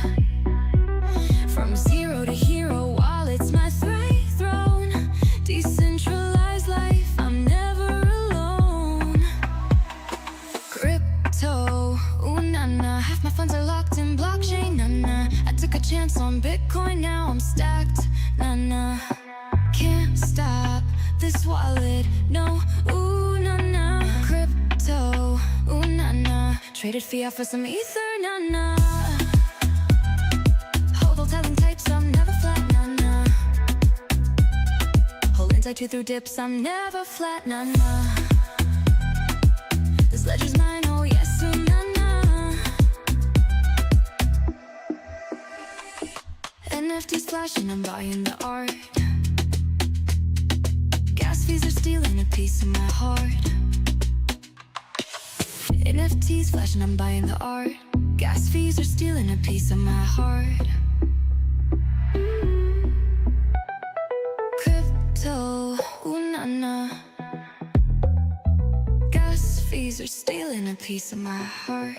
From zero to hero, wallets my throne. Decentralized life, I'm never alone. Crypto, ooh na na. Half my funds are locked in blockchain, na na. I took a chance on Bitcoin, now I'm stacked, na na. Can't stop this wallet, no, ooh na na. Crypto, ooh na na. Traded fiat for some ether, na na. Hold all talent types, I'm never flat, na na. I chew through dips, I'm never flat, nah, nah. This ledger's mine, oh yes, ooh, nah, nah. NFTs flashing, I'm buying the art. Gas fees are stealing a piece of my heart. NFTs flashing, I'm buying the art. Gas fees are stealing a piece of my heart. Crypto, ooh na na. Gas fees are stealing a piece of my heart.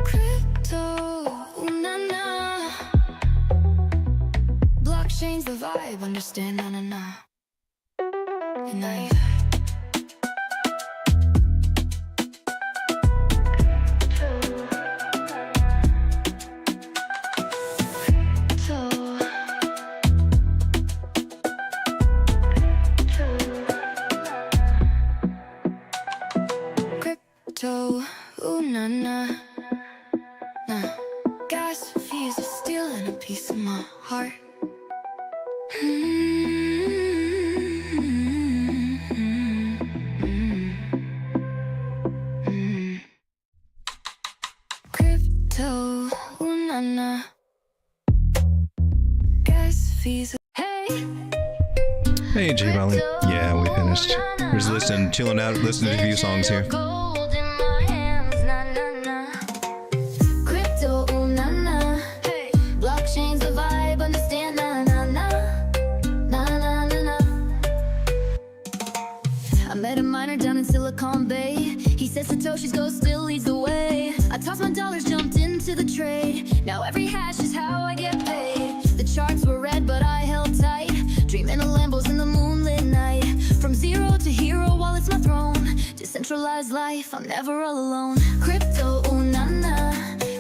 Crypto, ooh na na. Blockchain's the vibe, understand, na na na. And I ooh na na, nah. Gas fees are stealing a piece of my heart. Crypto, ooh na na. Gas fees. Hey. Hey, J Valley. Yeah, we finished. We're just listening, chilling out, listening to a few songs here. Satoshi's go still leads the way. I tossed my dollars, jumped into the trade. Now every hash is how I get paid. The charts were red, but I held tight. Dreaming of Lambos in the moonlit night. From zero to hero, while it's my throne. Decentralized life, I'm never all alone. Crypto, ooh na na.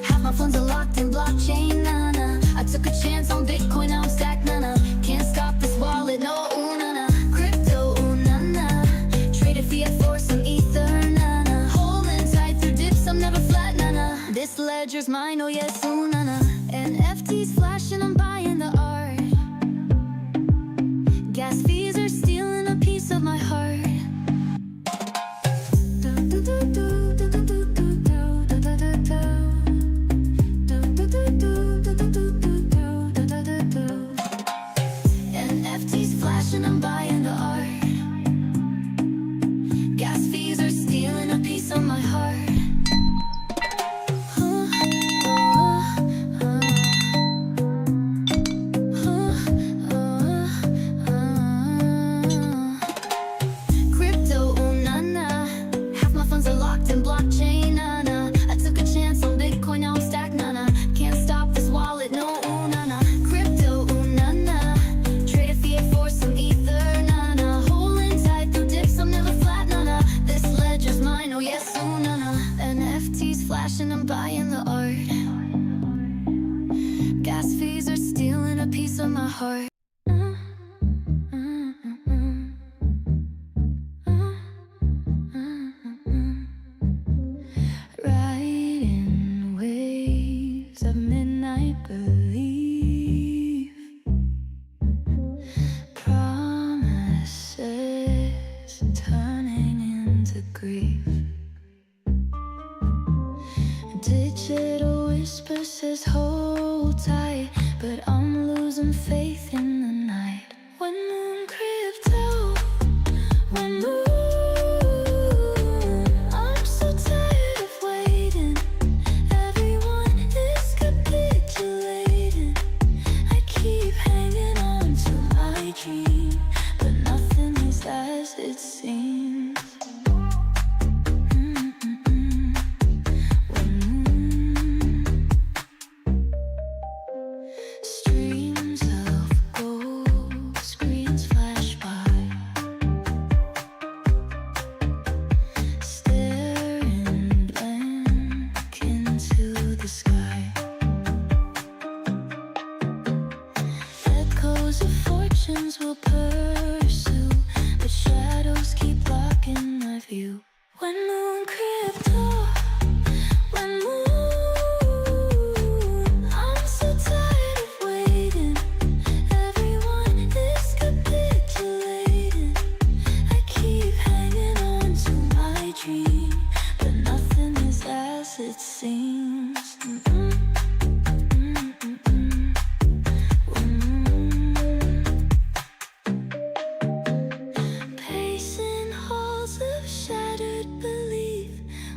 Half my funds are locked in blockchain, na na. I took a chance on Bitcoin, now I'm stacked, na na. Can't stop this wallet, no, ooh na na. Crypto, ooh na na. Traded fiat for some ether, na na. I'm never flat, nah-nah. This ledger's mine, oh yes, ooh, nah-nah. NFTs flashing, I'm buying the art. Gas fees are stealing a piece of my heart. NFTs flashing, I'm buying the art. Gas fees are stealing a piece of my heart. Heart. Riding waves of midnight belief. Promises turning into grief. Digital whisper says hold tight, but I'm losing faith in the night. When moon crypto, when moon, I'm so tired of waiting. Everyone is capitulating. I keep hanging on to my dream, but nothing is as it seems. Streams of it seems. Pacing halls of shattered belief,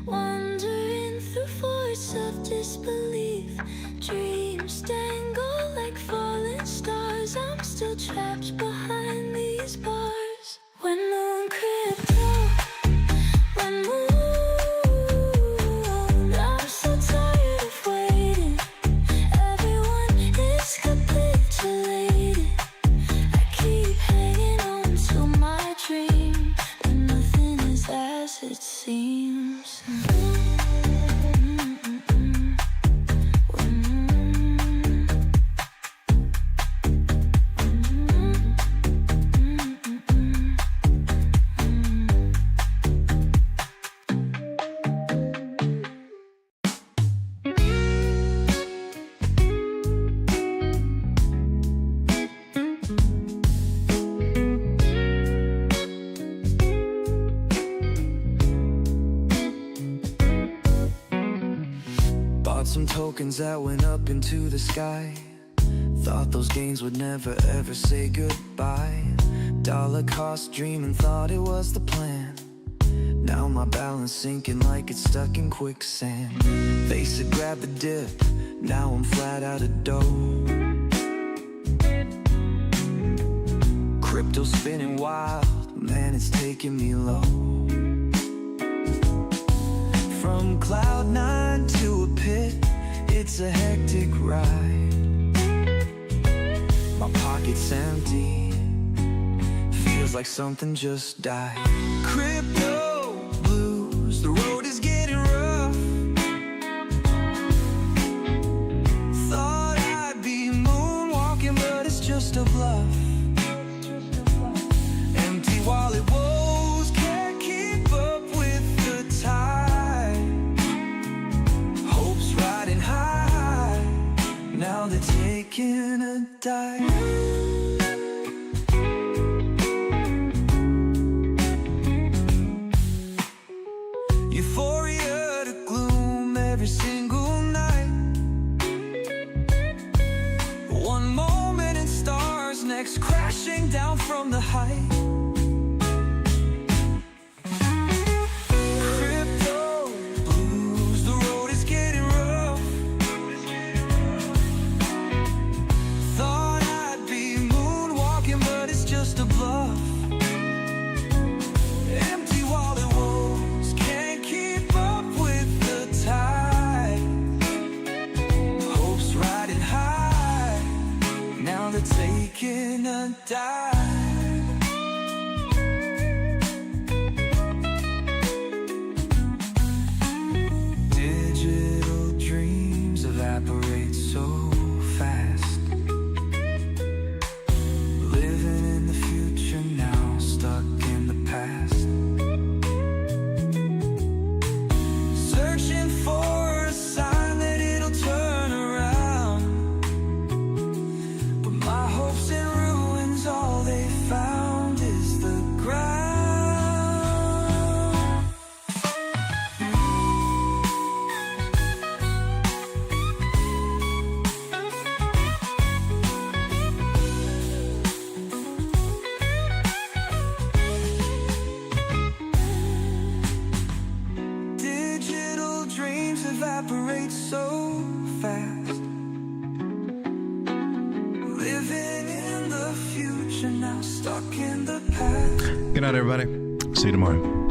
wandering through forts of disbelief. Dreams dangle like fallen stars. I'm still trapped behind these bars. When moon crypto, when moon, I'm so tired of waiting. Everyone is capitulated. I keep hanging on to my dream, but nothing is as it seems. Bought some tokens that went up into the sky. Thought those gains would never ever say goodbye. Dollar cost dreaming, thought it was the plan. Now my balance sinking like it's stuck in quicksand. They said grab the dip, now I'm flat out of dough. Crypto spinning wild, man, it's taking me low. From cloud nine to a pit, it's a hectic ride. My pocket's empty, feels like something just died. Crypto blues, the road is getting rough. Thought I'd be moonwalking, but it's just a bluff. Empty wallet woes can't keep up with the tide. Hopes riding high, now they're taking a dive. Euphoria to gloom every single night. One moment in stars, next crashing down from the height. Crypto blues, the road is getting rough. Thought I'd be moonwalking, but it's just a bluff. Empty wallet woes can't keep up with the tide. Hopes riding high, now they're taking a dive. Digital dreams evaporate so fast. Living in the future now, stuck in the past. Searching for a sign that it'll turn around, but my hopes in ruins, all they found is the ground. Digital dreams evaporate so fast. Living in the future now, stuck in the past. Good night, everybody. See you tomorrow.